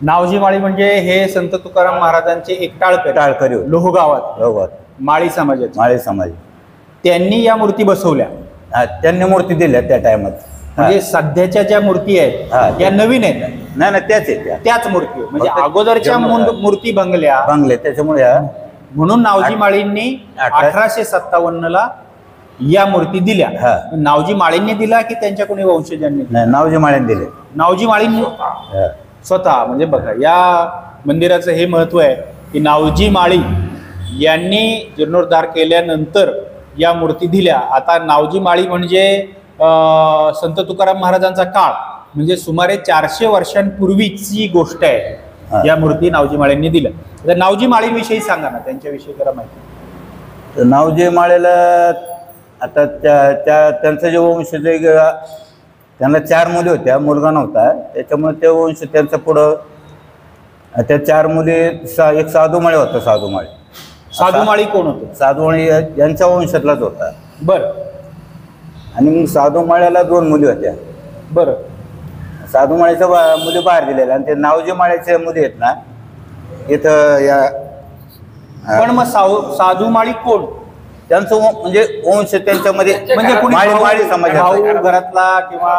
S1: नावजी माळी म्हणजे हे संत तुकाराम महाराजांचे एक टाळकरी लोहगावात माळी समाज.
S5: माळी समाज
S1: त्यांनी या मूर्ती बसवल्या.
S5: त्यांनी मूर्ती दिल्या त्या टायमात.
S1: म्हणजे सध्याच्या ज्या मूर्ती
S5: हा.
S1: आहेत त्या नवीन आहेत
S5: नाही नाही त्याच आहेत त्या
S1: त्याच मूर्ती आहेत. म्हणजे
S5: फक्त
S1: अगोदरच्या मूर्ती भंगल्या
S5: बांगले त्याच्यामुळे
S1: म्हणून नावजी माळींनी 1857 या मूर्ती दिल्या.
S5: हा.
S1: नावजी माळींनी दिला की त्यांच्या कोणी वंशजांनी?
S5: नाही नावजी माळ्याने दिले.
S1: नावजी माळींनी
S5: हा.
S1: स्वतः. म्हणजे बघा या मंदिराचं हे महत्व आहे की नावजी माळी यांनी जीर्णोद्धार केल्यानंतर या मूर्ती दिल्या. आता नावजी माळी म्हणजे संत तुकाराम महाराजांचा काळ, म्हणजे सुमारे 400 वर्षांपूर्वीची गोष्ट आहे.
S5: हा.
S1: या मूर्ती नावजी माळींनी दिल्या. तर नावजी माळींविषयी सांगा ना, त्यांच्याविषयी जरा माहिती.
S5: तर नावजी माळेला आता त्यांचं जे वंश जे त्यांना 4 मुली होत्या, मुलगा नव्हता, त्याच्यामुळे ते वंश त्यांचं पुढं त्या 4 मुली एक साधू माळी होता. साधू माळी
S1: साधू माळी कोण होते?
S5: साधू माळी यांच्या वंशातलाच होता.
S1: बर
S5: आणि मग साधू माळ्याला 2 मुली होत्या.
S1: बर.
S5: साधू माळीच्या मुली बाहेर दिलेल्या आणि ते नावजी माळ्याच्या मुली आहेत ना इथं या
S1: पण मग साधू माळी कोण?
S5: त्यांचं म्हणजे वंश त्यांच्यामध्ये
S1: म्हणजे कुणी
S5: माळी
S1: भाऊ
S5: समाजाचा.
S1: भाऊ घरातला किंवा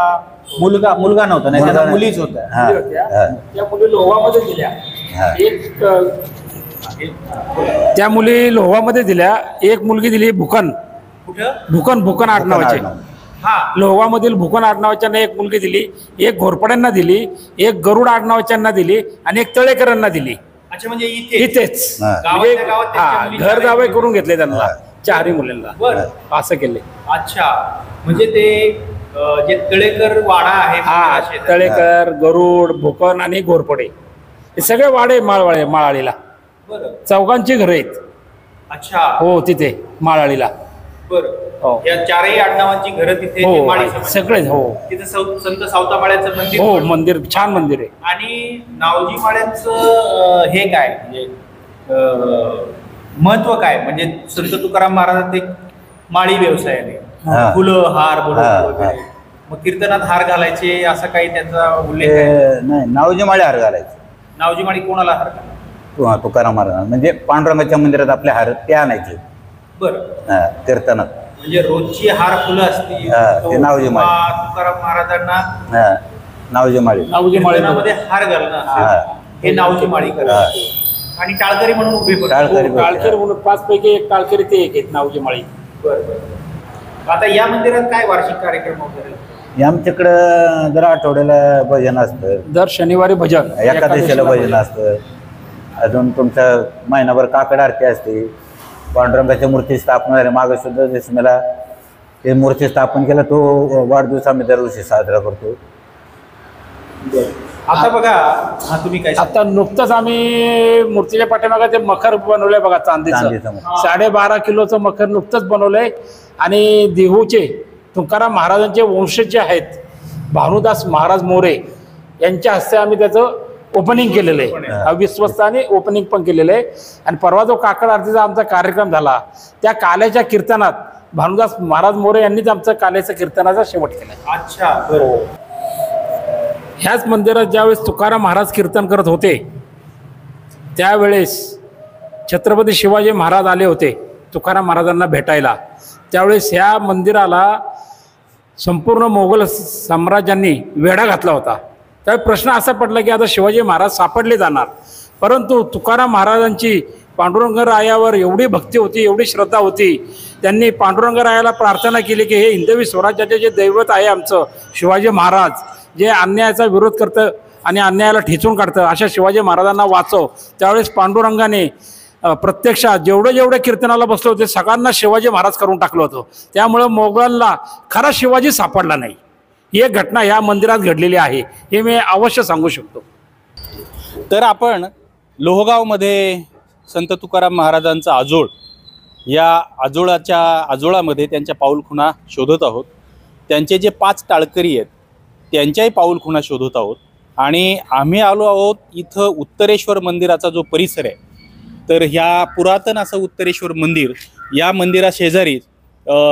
S1: मुलगा नव्हता, नाही
S5: मुलगा
S1: त्यांना
S5: नाही.
S1: मुलीच होत्या.
S5: हा, हा,
S2: त्या मुली लोहामध्ये दिल्या.
S5: हा.
S2: त्या मुली लोहामध्ये दिल्या. एक मुलगी दिली भुकन.
S1: कुठं?
S2: भुकन आडनावाची.
S1: हा.
S2: लोहामधील भुकन आडनावाच्यांना एक मुलगी दिली, एक घोरपड्यांना दिली, एक गरुड आडनावाच्यांना दिली आणि एक तळेकरांना दिली.
S1: अच्छा, म्हणजे इथे
S2: इथेच
S5: हा.
S2: म्हणजे
S1: गावातल्या गावात त्यांच्या
S2: हा,
S1: मुली
S2: घर जावई करून घेतले त्यांना
S5: हा.
S2: 4ही मुलींना.
S1: बरं.
S2: असं केले.
S1: अच्छा, म्हणजे ते जे तळेकर वाडा आहे
S2: हा,
S1: मंदिराशेजारी.
S2: तळेकर, गरुड, भुकन आणि घोरपडे हे सगळे वाडे माळाळीला.
S1: बरं.
S2: चौघांची घरं आहेत.
S1: अच्छा.
S2: हो तिथे माळाळीला.
S1: बरं.
S2: हो.
S1: या 4ही आडनावांची घरं तिथे
S2: हो
S1: माळी समाज.
S2: सगळे. हो
S1: तिथे संत सावतामाळ्याचं मंदिर
S2: हो
S1: पण.
S2: मंदिर छान मंदिर आहे.
S1: आणि नावजी माळ्यांचं हे काय म्हणजे महत्व काय? म्हणजे संत तुकाराम महाराजांत एक माळी व्यवसाय आहे.
S5: हा.
S1: फुलं हार
S5: हा,
S1: बनवून वगैरे.
S5: हा.
S1: मग कीर्तनात हार घालायचे असं काही त्यांचा उल्लेख आहे?
S5: ते नाही नावजी माळी हार घालायचे.
S1: नावजी माळी कोणाला हार घालायचे?
S5: तुकाराम महाराज म्हणजे पांडुरंगाच्या मंदिरात आपले हार ते आणायचे.
S1: बरं.
S5: कीर्तनात.
S1: म्हणजे रोजची हार फुलं असतील
S5: हा, ते नावजी माळी.
S1: किंवा तुकाराम महाराजांना
S5: हा, नावजी माळी.
S2: नावजी माळी.
S1: कीर्तनामध्ये हार घालणं
S5: हा.
S1: असेल, हे नावजी माळी करतात. आणि टाळकरी म्हणून उभे पण.
S5: टाळकरी.
S2: हो, टाळकरी म्हणून 5 पैकी एक टाळकरी ते एक आहेत नावजी माळी.
S1: बरं. आता या मंदिरात काय वार्षिक कार्यक्रम वगैरे?
S5: आमच्याकडं दर आठवड्याला भजन असतं,
S2: दर शनिवारी भजन,
S5: एकादशीला भजन असतं, अजून तुमच्या महिनाभर काकड आरती असते. पांडुरंगाच्या मूर्ती स्थापना झाल्या मागे सुद्धा दशमीला ते मूर्ती स्थापन केलं, तो वाढदिवस आम्ही दरवर्षी साजरा करतो.
S1: आता बघा, हा तुम्ही काय सांगता?
S2: आता नुकतंच आम्ही मूर्तीच्या पाठीमागे ते मखर बनवलंय बघा, चांदीचं
S5: चांदीचं मखर.
S2: 12.5 किलोचं मखर नुकतंच बनवलंय. आणि देहूचे तुकाराम महाराजांचे वंशज जे आहेत भानुदास महाराज मोरे यांच्या हस्ते आम्ही त्याचं ओपनिंग केलेलं आहे. अविश्वस्ताने ओपनिंग पण केलेलं आहे. आणि परवा जो काकड आरतीचा आमचा कार्यक्रम झाला त्या काल्याच्या कीर्तनात भानुदास महाराज मोरे यांनीच आमचं काल्याच्या कीर्तनाचा शेवट केला.
S1: अच्छा, बरोबर.
S2: ह्याच मंदिरात ज्यावेळेस तुकाराम महाराज कीर्तन करत होते त्यावेळेस छत्रपती शिवाजी महाराज आले होते तुकाराम महाराजांना भेटायला. त्यावेळेस ह्या मंदिराला संपूर्ण मोगल साम्राज्यांनी वेढा घातला होता. त्यावेळी प्रश्न असा पडला की आता शिवाजी महाराज सापडले जाणार. परंतु तुकाराम महाराजांची पांडुरंगरायावर एवढी भक्ती होती, एवढी श्रद्धा होती, त्यांनी पांडुरंगरायाला प्रार्थना केली की हे हिंदवी स्वराज्याचे जे दैवत आहे आमचं शिवाजी महाराज, जे अन्यायाचा विरोध करतं आणि अन्यायाला ठेचून काढतं, अशा शिवाजी महाराजांना वाचव. त्यावेळेस पांडुरंगाने प्रत्यक्षात जेवढे कीर्तनाला बसले होते सगळ्यांना शिवाजी महाराज करून टाकलं होतं. त्यामुळं मोगलांना खरा शिवाजी सापडला नाही. ही एक घटना ह्या मंदिरात घडलेली आहे, हे मी अवश्य सांगू शकतो.
S1: तर आपण लोहगावमध्ये संत तुकाराम महाराजांचा आजोळ, या आजोळामध्ये त्यांच्या पाऊलखुणा शोधत आहोत. त्यांचे जे 5 टाळकरी आहेत त्यांच्याही पाऊलखुणा शोधत आहोत. आणि आम्ही आलो आहोत इथं उत्तरेश्वर मंदिराचा जो परिसर आहे, तर ह्या पुरातन असं उत्तरेश्वर मंदिर, या मंदिराशेजारी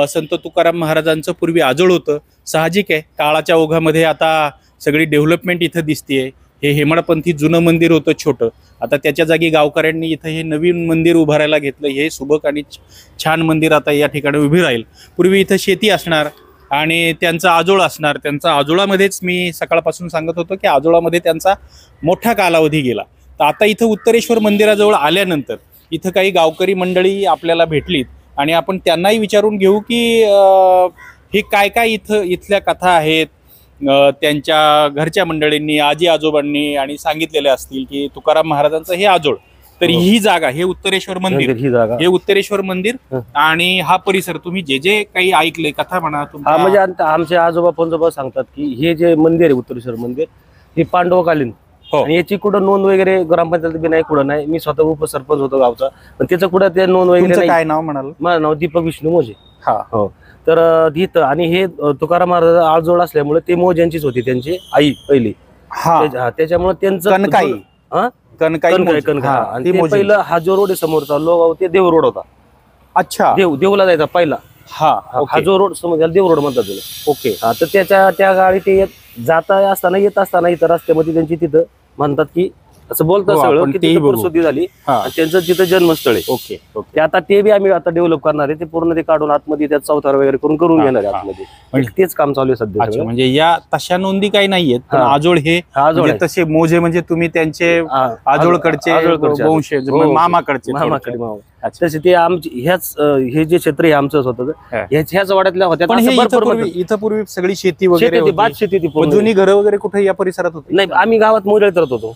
S1: संत तुकाराम महाराजांचं पूर्वी आजोळ होतं. साहजिक आहे, काळाच्या ओघामध्ये आता सगळी डेव्हलपमेंट इथं दिसतीये. हे हेमाडपंथी जुनं मंदिर होतं छोटं, आता त्याच्या जागी गावकऱ्यांनी इथं हे नवीन मंदिर उभारायला घेतलं. हे सुबक आणि छान मंदिर आता या ठिकाणी उभी राहील. पूर्वी इथं शेती असणार आणि त्यांचा आजोळ असणार. त्यांचा आजोळामध्येच मी सकाळपासून सांगत होतो की आजोळामध्ये त्यांचा मोठा कालावधी गेला. तर आता इथं उत्तरेश्वर मंदिराजवळ आल्यानंतर इथं काही गावकरी मंडळी आपल्याला भेटलीत आणि आपण त्यांनाही विचारून घेऊ की हे काय काय इथल्या कथा आहेत, त्यांच्या घरच्या मंडळींनी, आजी आजोबांनी आणि सांगितलेले असतील की तुकाराम महाराजांचं हे आजोळ. तर ही जागा, हे उत्तरेश्वर मंदिर,
S6: ही जागा
S1: हे उत्तरेश्वर मंदिर आणि हा परिसर तुम्ही जे जे काही ऐकले कथा म्हणा
S6: हा
S1: तुमच्या
S6: म्हणजे आमचे आजोबा पंजोबा सांगतात की हे जे मंदिर आहे उत्तरेश्वर मंदिर हे पांडवकालीन
S1: हो.
S6: आणि याची कुठं नोंद वगैरे ग्रामपंचायत बी नाही, कुठं नाही. मी स्वतः उपसरपंच होतो गावचा, पण त्याचं कुठं ते नोंद वगैरे
S1: तुमचं
S6: नाही.
S1: काय नाव म्हणाल?
S6: माझं नाव दीपक विष्णू मोजे.
S1: हा
S6: हो. तर तिथं आणि हे तुकाराम महाराज आळजोळ असल्यामुळे ते मोज्यांचीच होती, त्यांची आई पहिली.
S1: हा
S6: त्याच्यामुळे त्यांचं
S1: कनकाई.
S6: हा?
S1: कनकाई
S6: कनकाई,
S1: मोजे.
S6: कनकाई.
S1: हा,
S6: आणि
S1: ती
S6: ते
S1: मोजे.
S6: पहिलं हा जो रोड आहे समोरचा लोगाव ते देव रोड होता.
S1: अच्छा.
S6: देवला जायचा पहिला.
S1: हा
S6: हा
S1: ओके.
S6: जो रोड समोर देव रोड म्हणतात त्याला.
S1: ओके.
S6: हा, तर त्या गाडी ते जाता असताना येत असताना इथं रस्त्यामध्ये त्यांची तिथं म्हणतात की असं बोलतात
S1: हो,
S6: सगळं
S1: आपण
S6: की
S1: तेही
S6: तिथं
S1: बघू.
S6: प्रसिद्धी झाली
S1: हा.
S6: आणि त्यांचं तिथं जन्मस्थळ आहे.
S1: Okay okay.
S6: ते आता ते बी आम्ही आता डेव्हलप करणार आहे. ते पूर्ण ते काढून आतमध्ये त्यात चौथार वगैरे करून
S1: हा,
S6: घेणार आहे
S1: हा.
S6: आतमध्ये.
S1: म्हणजे-
S6: तेच काम चालू आहे सध्या
S1: अच्छा,
S6: सगळं.
S1: म्हणजे या तशा नोंदी काही नाहीयेत पण
S6: हा.
S1: आजोळ हे
S6: हा, आजोळ
S1: म्हणजे
S6: आहे.
S1: तसे मोजे म्हणजे तुम्ही त्यांचे
S6: हा,
S1: आजोळकडचे
S6: आजोळकडचे.
S1: वंशज,
S6: हो.
S1: मामाकडचे
S6: मामाकडे
S1: थोडक्यात.
S6: मामा.
S1: अच्छा.
S6: तसे ते आमचे हे जे क्षेत्र आहे आमचं स्वतःच
S1: हा.
S6: ह्याच वाड्यातल्या होत्या.
S1: पण
S6: असं
S1: हे
S6: भरपूर
S1: इथं पूर्वी सगळी शेती
S6: शेती
S1: वगैरे
S6: होती, भात
S1: होती.
S6: शेती होती
S1: पण
S6: पूर्ण.
S1: जुनी घरं वगैरे कुठे या परिसरात होती?
S6: नाही, आम्ही गावात मोजळीत राहत होतो.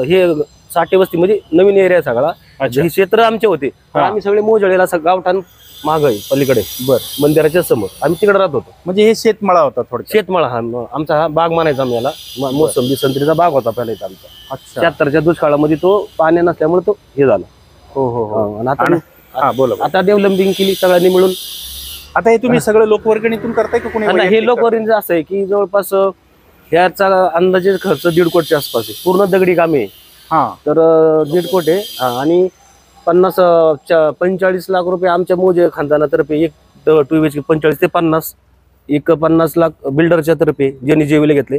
S6: हे साठे वस्ती म्हणजे नवीन एरिया सगळा.
S1: अच्छा.
S6: हे क्षेत्र आमचे होते, पण
S1: हा.
S6: आम्ही सगळे मोजळीला गावठाण माग आहे पलीकडे
S1: बर.
S6: मंदिराच्या समोर आम्ही तिकडे राहत होतो.
S1: म्हणजे हे शेतमळा होता थोडक्यात.
S6: शेतमाळा आमचा हा बाग म्हणायचा आम्ही याला. मोसंबी संत्रीचा बाग होता पहिला इथं आमचा.
S1: अच्छा.
S6: 76च्या दुष्काळामध्ये तो पाण्या नसल्यामुळे तो हे झाला.
S1: हो हो हो.
S6: आणि आता
S1: हा बोला बोला.
S6: आता डेव्हलपिंग केली सगळ्यांनी मिळून.
S1: आता हे तुम्ही सगळं लोकवर्गणीतून करताय का कोणी
S6: आणि
S1: वैयक्तिक
S6: हे लोकवरींचं असं आहे की जवळपास ह्याचा अंदाजे खर्च 1.5 कोटीच्या आसपास आहे. पूर्ण दगडी कामे आहे.
S1: हा.
S6: तर 1.5 कोटी आहे. हा, आणि 45 लाख रुपये आमच्या मोजे खानदानातर्फे एक 2 45 ते 50 एक 50 लाख बिल्डरच्या तर्फे ज्यांनी जेवीले घेतले.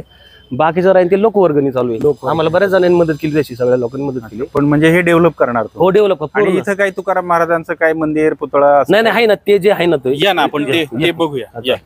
S6: बाकीचं राहील ते लोकवर्गणी चालू आहे. आम्हाला बऱ्याच जणांनी मदत केली, तशी सगळ्या लोकांनी मदत केली.
S1: पण म्हणजे हे डेव्हलप करणार तुम्ही?
S6: हो, डेव्हलप.
S1: आणि इथं काही तुकाराम महाराजांचं काय मंदिर पुतळा असं
S6: नाही नाही, आहे ना ते जे आहे ना ते.
S1: या ना आपण ते बघूया. या.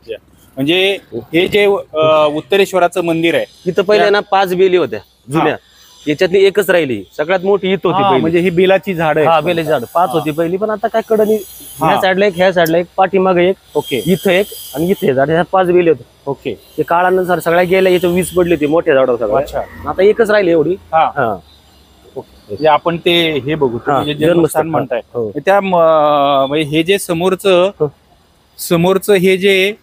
S1: म्हणजे हे जे उत्तरेश्वराचं मंदिर आहे
S6: इथं पहिले ना 5 बेली होत्या जुन्या. याच्यातली एकच राहिली, सगळ्यात मोठी इथं होती
S1: हा,
S6: पहिली.
S1: म्हणजे ही बेलाची झाड
S6: हा,
S1: आहे.
S6: बेली झाड 5 होती पहिली, पण आता काय कडनी
S1: हा.
S6: ह्या साईडला एक, ह्या साईडला एक, पाठीमागे एक,
S1: ओके
S6: इथं एक आणि इथे झाड. ह्या 5 बेली होत्या.
S1: ओके.
S6: ते काळानुसार सगळ्या गेल्या, याच्या 20 पडली होती मोठ्या झाडावर सगळ्या.
S1: अच्छा.
S6: आता एकच राहिली एवढी.
S1: हा.
S6: हा.
S1: म्हणजे आपण ते हे बघू
S6: हा,
S1: तुम्ही जे जन्मस्थान
S6: हा.
S1: म्हणताय
S6: हो.
S1: त्या म्हणजे हे जे समोरचं हे जे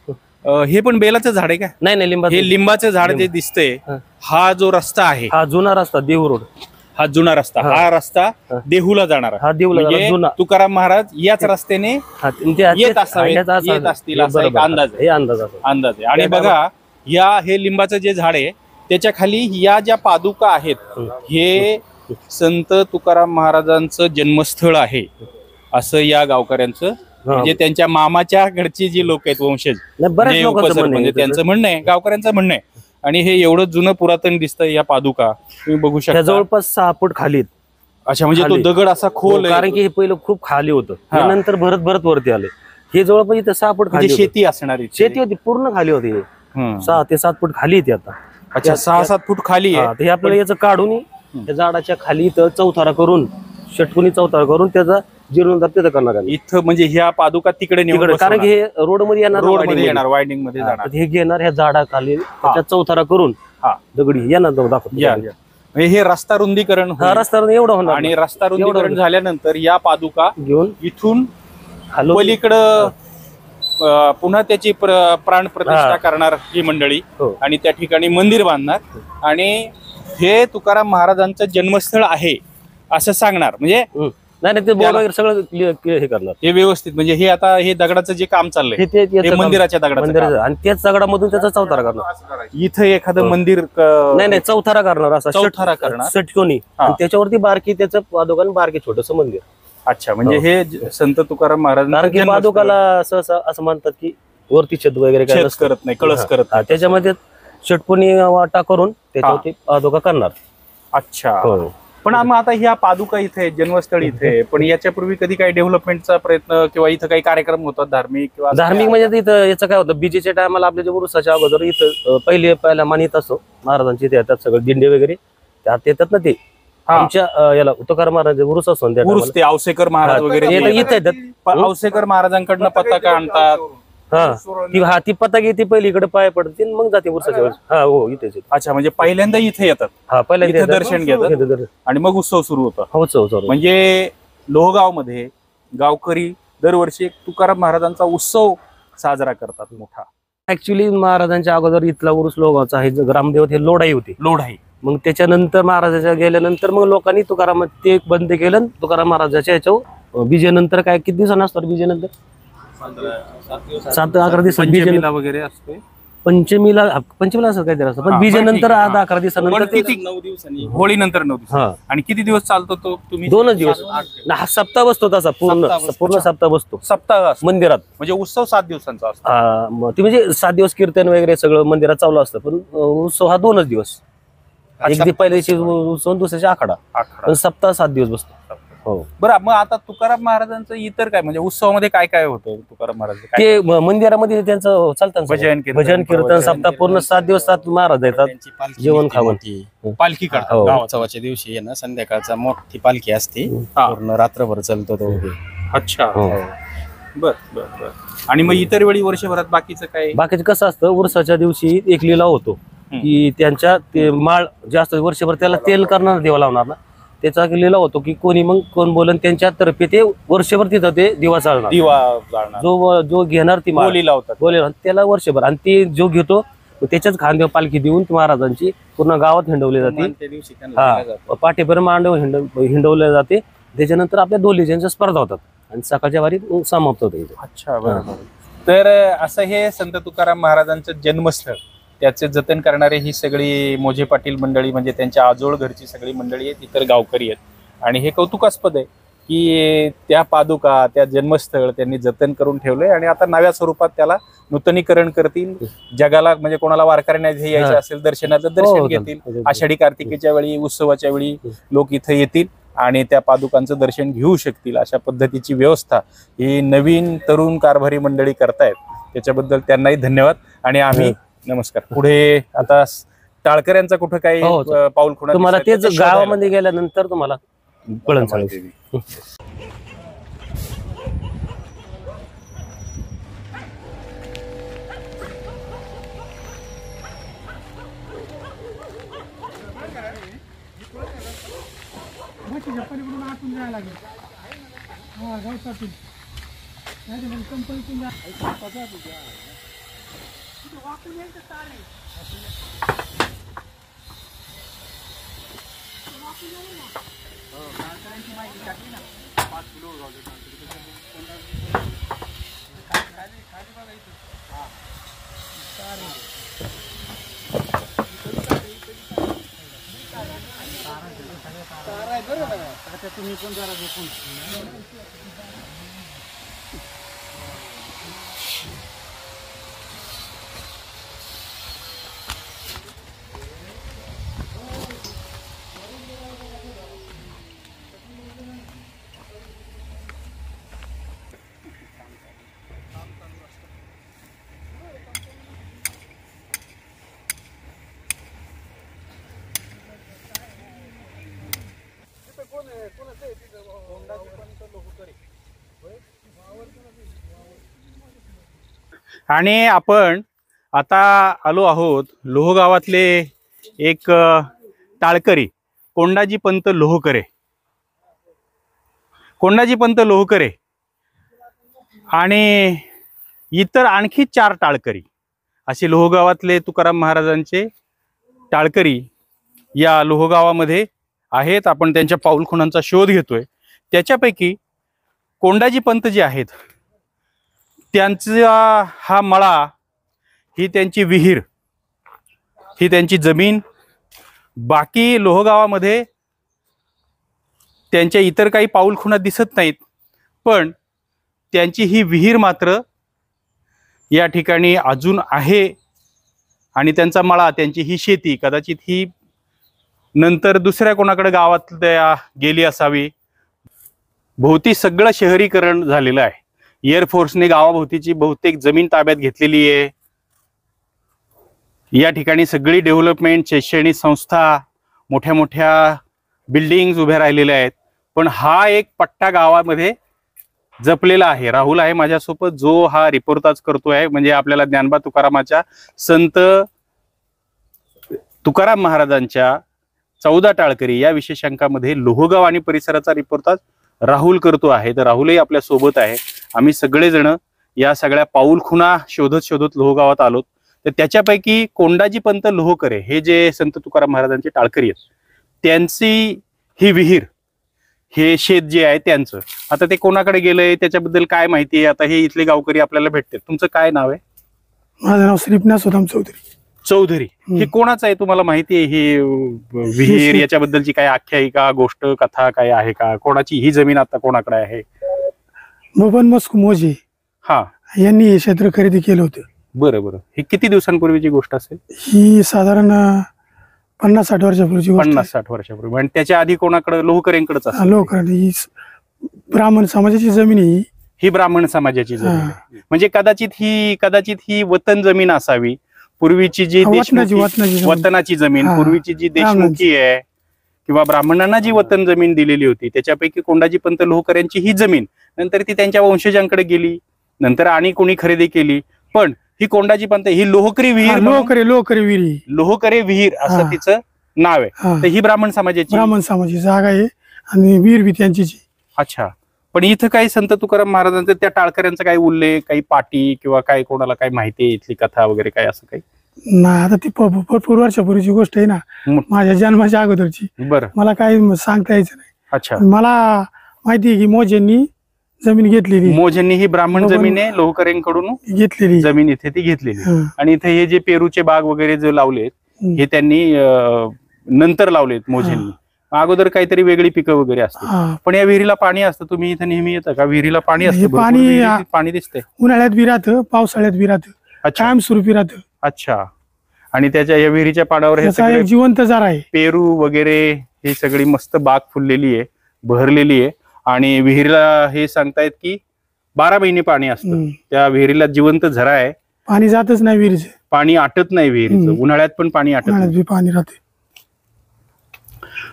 S1: हे पण बेलाचं झाड आहे का?
S6: नाही नाही, लिंबा.
S1: हे लिंबाचं झाड जे दिसतंय,
S6: हा.
S1: हा जो रस्ता आहे,
S6: हा जुना रस्ता देहू रोड.
S1: हा जुना रस्ता,
S6: हा.
S1: हा रस्ता
S6: हा.
S1: देहूला जाणारा.
S6: हा देऊला
S1: म्हणजे
S6: जुना.
S1: तुकाराम महाराज याच रस्त्याने
S6: हा,
S1: येत असावेत, येत असतील असा एक अंदाज आहे.
S6: हे अंदाज आहे.
S1: अंदाज आहे. आणि
S6: त्या
S1: बघा हे लिंबाचं जे झाड आहे त्याच्या खाली या ज्या पादुका आहेत, हे संत तुकाराम महाराजांचं जन्मस्थळ आहे असं या गावकऱ्यांचं, म्हणजे त्यांच्या मामाच्या घरची जी लोक आहेत वंशज,
S6: नाही, बऱ्याच
S1: जे
S6: लोकांचं
S1: उपसरपंच,
S6: म्हणणं आहे
S1: त्यांचं म्हणणं आहे, गावकऱ्यांचं म्हणणं आहे. आणि हे एवढं जुनं पुरातन दिसतंय या पादुका, तुम्ही बघू
S6: त्या
S1: शकता.
S6: जवळपास 6 फूट खाली आहेत.
S1: अच्छा, म्हणजे तो
S6: खाली.
S1: दगड असा खोल आहे.
S6: कारण की हे पहिलं खूप खाली होतं,
S1: हा.
S6: नंतर भरत भरत वरती आले. हे जवळपास इथं 6 फूट खाली
S1: म्हणजे
S6: होतं.
S1: शेती असणार इथे.
S6: शेती होती, पूर्ण खाली होती. हे
S1: हं.
S6: 6 ते 7 फूट खाली येते आता.
S1: अच्छा, 6-7 फूट खाली
S6: हा,
S1: आहे.
S6: ते आपल्याला याचं काढून त्या झाडाच्या खाली इथं चौथारा करून, षटकोनी चौथारा करून त्याचा जीर्णोद्धार तिथं करणार आहे.
S1: इथं म्हणजे ह्या पादुका तिकडे नेऊन
S6: तिकडे, कारण की हे रोड मध्ये येणार,
S1: रोड मध्ये येणार, वायडिंग मध्ये
S6: हा,
S1: जाणार.
S6: तर हे घेणार ह्या झाडाखाली त्याच्या चौथारा करून
S1: हा.
S6: दगडी येणार दाखवतो.
S1: या. म्हणजे हे रस्ता रुंदीकरण
S6: हा,
S1: होईल.
S6: रस्त्यावर एवढं होणार
S1: आणि
S6: नाही.
S1: रस्ता रुंदीकरण
S6: एवढं.
S1: झाल्यानंतर या पादुका
S6: घेऊन
S1: इथून
S6: हलवून
S1: पलीकडं पुन्हा त्याची प्राण प्रतिष्ठा
S6: हा.
S1: करणार ही मंडळी,
S6: हो.
S1: आणि त्या ठिकाणी मंदिर बांधणार आणि हे तुकाराम महाराजांचं जन्मस्थळ आहे असं सांगणार. म्हणजे
S6: नाही नाही, ते बोर्ड
S1: त्याला-
S6: वगैरे सगळं हे करणार.
S1: हे व्यवस्थित, म्हणजे हे आता हे दगडाचं जे काम चाललंय,
S6: हे
S1: हे मंदिराच्या दगडाचं
S6: मंदिराचं, आणि त्याच दगडामधून त्याचा चौथारा करणार.
S1: काम. इथं एखादं मंदिर
S6: नाही नाही, चौथारा करणार, असा
S1: चौथारा करणार.
S6: षटकोनी,
S1: हा.
S6: आणि त्याच्यावरती बारकी त्याचं पादुकान बारकी छोटस मंदिर.
S1: अच्छा, म्हणजे हे संत तुकाराम
S6: कारण की
S1: महाराजांचं
S6: पादुकाला सहसा असं म्हणतात की वरती छत वगैरे काय
S1: छेद
S6: नसतं.
S1: करत नाही, कळस
S6: हा.
S1: करत
S6: हा,
S1: नाही.
S6: त्याच्यामध्ये षटकोनी वाटा करून त्याच्यावरती पादुका करणार.
S1: अच्छा,
S6: हो.
S1: पण मग आता ह्या पादुका इथे आहेत, जन्मस्थळी इथे आहे, पण याच्यापूर्वी कधी काही डेव्हलपमेंटचा प्रयत्न किंवा इथं काही कार्यक्रम होतात धार्मिक किंवा असं
S6: धार्मिक
S1: काय?
S6: म्हणजे इथं याचं काय होतं, बीजेच्या टायमाला आपल्या जे उरुसाच्या अगोदर इथं पहिला मानित असतो महाराजांची, ते येतात सगळं दिंडे वगैरे त्यात येतात ना, ते
S1: हा.
S6: आमच्या याला तुकाराम महाराज उरुस असतो ना त्या
S1: उरुस
S6: टायमाला.
S1: ते औसेकर महाराज वगैरे
S6: ते
S1: ते
S6: इथं येतात.
S1: पण औसेकर महाराजांकडनं पताका आणतात.
S6: ती पताकी ती पहिली इकडे पाय पडते आणि मग जाते उरुसाच्या वेळेस. हा हो इथेच येते.
S1: अच्छा, म्हणजे पहिल्यांदा इथे येतात
S6: हा पहिल्यांदा
S1: इथं
S6: येतात.
S1: दर्शन घेतात.
S6: घेतात, दर्शन.
S1: आणि मग उत्सव सुरू होता.
S6: हो चौ
S1: म्हणजे लोहगाव मध्ये गावकरी दरवर्षी एक तुकाराम महाराजांचा उत्सव साजरा करतात मोठा.
S6: ऍक्च्युली महाराजांच्या अगोदर इथला उरुस लोगावचा आहे, ग्रामदेवत हे लोढाई होते.
S1: लोढाई.
S6: मग त्याच्यानंतर महाराजाच्या गेल्यानंतर मग लोकांनी तुकाराम ते बंद केलं आणि तुकाराम महाराजाच्या याच्यावर बीजेनंतर काय किती दिवसांना असतात, बीजेनंतर 7-11 दिवस
S1: पंचमीला वगैरे असते.
S6: पंचमीला असं काहीतरी असतं, पण
S1: हा,
S6: बीजेनंतर
S1: बरं, ठीक आहे.
S6: 10-11 दिवसानंतर
S1: पण किती 9 दिवसांनी होळीनंतर 9 दिवस.
S6: हा
S1: आणि किती दिवस चालतो तो तुम्ही?
S6: 2च दिवस. हा सप्ताह बसतो तसा पूर्ण सप्ताह बसतो
S1: सप्ताह असतो.
S6: मंदिरात.
S1: म्हणजे उत्सव 7 दिवसांचा असतो.
S6: ते म्हणजे 7 दिवस कीर्तन वगैरे सगळं मंदिरात चालू असतं, पण उत्सव हा 2च दिवस. एक दिवस पहिल्या दिवशी उत्सव, दुसऱ्याच्या आखाडा,
S1: आखाडा.
S6: पण सप्ताह 7 दिवस बसतो. हो
S1: बरं, मग आता तुकाराम महाराजांचं इतर काय म्हणजे उत्सवामध्ये काय काय होतं तुकाराम महाराज?
S6: ते मंदिरामध्ये त्यांचं चालतं ना
S1: भजन,
S6: सगळं.
S1: कीर्तन,
S6: भजन कीर्तन सप्ताह पूर्ण 7 दिवस 7 महाराज येतात,
S7: त्यांची पालखी
S6: जेवण
S7: निघते
S6: खावण.
S7: मोठी.
S1: पालखी काढतात
S6: हो.
S1: गावात.
S7: उत्सवाच्या दिवशी आहे ना, संध्याकाळचा मोठी पालखी असते,
S1: हा.
S7: पूर्ण रात्रभर चालतो तो.
S1: अच्छा.
S6: हो.
S1: बर बर बर. आणि मग इतर वेळी वर्षभरात बाकीचं काय?
S6: बाकीचं कसं असतं, उरसाच्या दिवशी एक लिलाव होतो की त्यांच्या ते माळ जास्त वर्षभर त्याला तेल करणार देवा लावणार ना, त्याचा एक लिलाव होतो की कोण बोलन त्यांच्यातर्फे ते वर्षभर तिथं ते दिवा चालणार.
S1: दिवा जाळणार.
S6: जो घेणार ती माळ
S1: बोली लावतात.
S6: बोले त्याला वर्षभर, आणि ते जो घेतो त्याच्याच खांद्यावर पालखी देऊन महाराजांची पूर्ण गावात हिंडवली जाते.
S7: त्या दिवशी त्यांना दिला जातो.
S6: हा पाठीभर मांडव हिंडवले जाते. त्याच्यानंतर आपल्या दोलीच्या स्पर्धा होतात आणि सकाळच्या वारीत मग समाप्त होते.
S1: अच्छा, बरोबर. तर असं हे संत तुकाराम महाराजांचं जन्मस्थळ, त्याचे जतन करणारे ही सगळी मोजे पाटील मंडळी, म्हणजे त्यांच्या आजोळ घरची सगळी मंडळी आहेत, इतर गावकरी आहेत. आणि हे कौतुकास्पद आहे की त्या पादुका, त्या जन्मस्थळ त्यांनी जतन करून ठेवलंय आणि आता नव्या स्वरूपात त्याला नूतनीकरण करतील. जगाला म्हणजे कोणाला वारकऱ्यांना यायचं असेल दर्शनाचं दर्शन
S6: हो,
S1: घेतील. आषाढी कार्तिकेच्या वेळी, उत्सवाच्या वेळी लोक इथे येतील आणि त्या पादुकांचं दर्शन घेऊ शकतील. अशा पद्धतीची व्यवस्था ही नवीन तरुण कारभारी मंडळी करतायत, त्याच्याबद्दल त्यांनाही धन्यवाद. आणि आम्ही नमस्कार. पुढे आता टाळकऱ्यांचा कुठं काही
S6: हो,
S1: पाऊल खुणा
S6: तुम्हाला
S1: दिसतंय,
S6: तेच
S1: ते शोधायला.
S6: गावामध्ये गेल्यानंतर तुम्हाला कळण सांगेल.
S1: आणि आपण आता आलो आहोत लोहगावातले एक टाळकरी कोंडाजी पंत लोहकरे. कोंडाजी पंत लोहकरे आणि इतर आणखी 4 टाळकरी असे लोहगावातले तुकाराम महाराजांचे टाळकरी या लोहगावामध्ये आहेत. आपण त्यांच्या पाऊलखुणांचा शोध घेतोय. त्याच्यापैकी कोंडाजी पंत जे आहेत त्यांचा हा मळा, ही त्यांची विहीर, ही त्यांची जमीन. बाकी लोहगावामध्ये त्यांच्या इतर काही पाऊलखुणा दिसत नाहीत, पण त्यांची ही विहीर मात्र या ठिकाणी अजून आहे. आणि त्यांचा मळा, त्यांची ही शेती, कदाचित ही नंतर दुसऱ्या कोणाकडे गावात त्या गेली असावी. भोवती सगळं शहरीकरण झालेलं आहे. एअरफोर्सने गावाभोवतीची बहुतेक जमीन ताब्यात घेतलेली आहे. या ठिकाणी सगळी डेव्हलपमेंट, शैक्षणिक संस्था, मोठ्या मोठ्या बिल्डिंग्स उभ्या राहिलेल्या आहेत. पण हा एक पट्टा गावामध्ये जपलेला आहे. राहुल आहे माझ्यासोबत, जो हा रिपोर्टाज करतोय. म्हणजे आपल्याला ज्ञानोबा तुकारामाच्या, संत तुकाराम महाराजांच्या 14 टाळकरी या विशेषांकामध्ये लोहगाव आणि परिसराचा रिपोर्टाज राहुल करतो आहे. तर राहुलही आपल्या सोबत आहे. आम्ही सगळेजण या सगळ्या पाऊलखुणा शोधत शोधत लोहगावात आलोत. तर त्याच्यापैकी कोंडाजी पंत लोहकरे हे जे संत तुकाराम महाराजांचे टाळकरी आहेत, त्यांची ही विहीर, हे शेत जे आहे त्यांचं, आता ते कोणाकडे गेलंय, त्याच्याबद्दल काय माहिती आहे, आता हे इथले गावकरी आपल्याला भेटते. तुमचं काय नाव आहे?
S8: माझं नाव श्रीपनाथ सुदाम चौधरी.
S1: चौधरी. हे कोणाचं आहे तुम्हाला माहिती आहे? ही विहीर, याच्याबद्दलची काय आख्यायिका, गोष्ट, कथा काय आहे का? कोणाची ही जमीन आता कोणाकडे आहे?
S8: बबन मस्कू मोजे
S1: हा,
S8: यांनी हे क्षेत्र खरेदी केलं होतं.
S1: बरं बरं. ही किती दिवसांपूर्वीची गोष्ट असेल?
S8: ही साधारण 50-60 वर्षापूर्वीची गोष्ट आहे.
S1: 50-60 वर्षापूर्वी. आणि त्याच्या आधी कोणाकडे? लोहकरेंकडेच असेल.
S8: लोकांनी ही ब्राह्मण समाजाची जमीन आहे.
S1: ही ब्राह्मण समाजाची जमीन आहे. म्हणजे कदाचित ही वतन जमीन असावी. पूर्वीची जी वतनाची जमीन, पूर्वीची जी देशमुखी आहे किंवा ब्राह्मणांना जी वतन जमीन दिलेली होती, त्याच्यापैकी कोंडाजी पंत लोहकऱ्यांची ही जमीन नंतर ती त्यांच्या वंशजांकडे गेली. नंतर आणि कोणी खरेदी केली. पण ही कोंडाजी पंत, ही लोहकरी विहीर, लोहकरे विहीर असं तिचं नाव आहे. तर ही ब्राह्मण समाजाची
S8: जागा आहे आणि विहीर बी त्यांचीच.
S1: अच्छा. पण इथं काही संत तुकाराम महाराजांचं, त्या टाळकऱ्यांचा काही उल्लेख, काही पाटी किंवा काय, कोणाला काही माहिती आहे इथली कथा वगैरे काय असं काही?
S8: नाही, आता ती भरपूर वर्षापूर्वीची गोष्ट आहे ना, माझ्या जन्माच्या अगोदरची.
S1: बरं.
S8: मला काही सांगता यायचं नाही.
S1: अच्छा.
S8: मला माहिती आहे की मोजेंनी जमीन घेतलेली.
S1: मोजेंनी ही ब्राह्मण जमीन आहे, लोहकऱ्यांकडून घेतलेली जमीन इथे ती घेतलेली. आणि इथे हे जे पेरूचे बाग वगैरे जे लावलेत, हे त्यांनी नंतर लावलेत मोजेंनी. अगोदर काहीतरी वेगळी पिकं वगैरे असतात. पण या विहिरीला पाणी असतं. तुम्ही इथे नेहमी येतं का? विहिरीला पाणी असतं? पाणी दिसतंय.
S8: उन्हाळ्यात बी राहतं, पावसाळ्यात बी राहतं, कायमस्वरूपी राहतं.
S1: अच्छा. आणि त्याच्या या विहिरीच्या पाण्यावर हे सगळे
S8: जिवंत जार आहे.
S1: पेरू वगैरे ही सगळी मस्त बाग फुललेली आहे, बहरलेली आहे. आणि विहिरीला हे सांगतायत की 12 महिने पाणी असतं. त्या विहिरीला जिवंत झरा आहे.
S8: पाणी जातच नाही विहिरीचं.
S1: पाणी आटत नाही विहिरीचं. उन्हाळ्यात पण पाणी आटत नाही.
S8: पाणी राहते.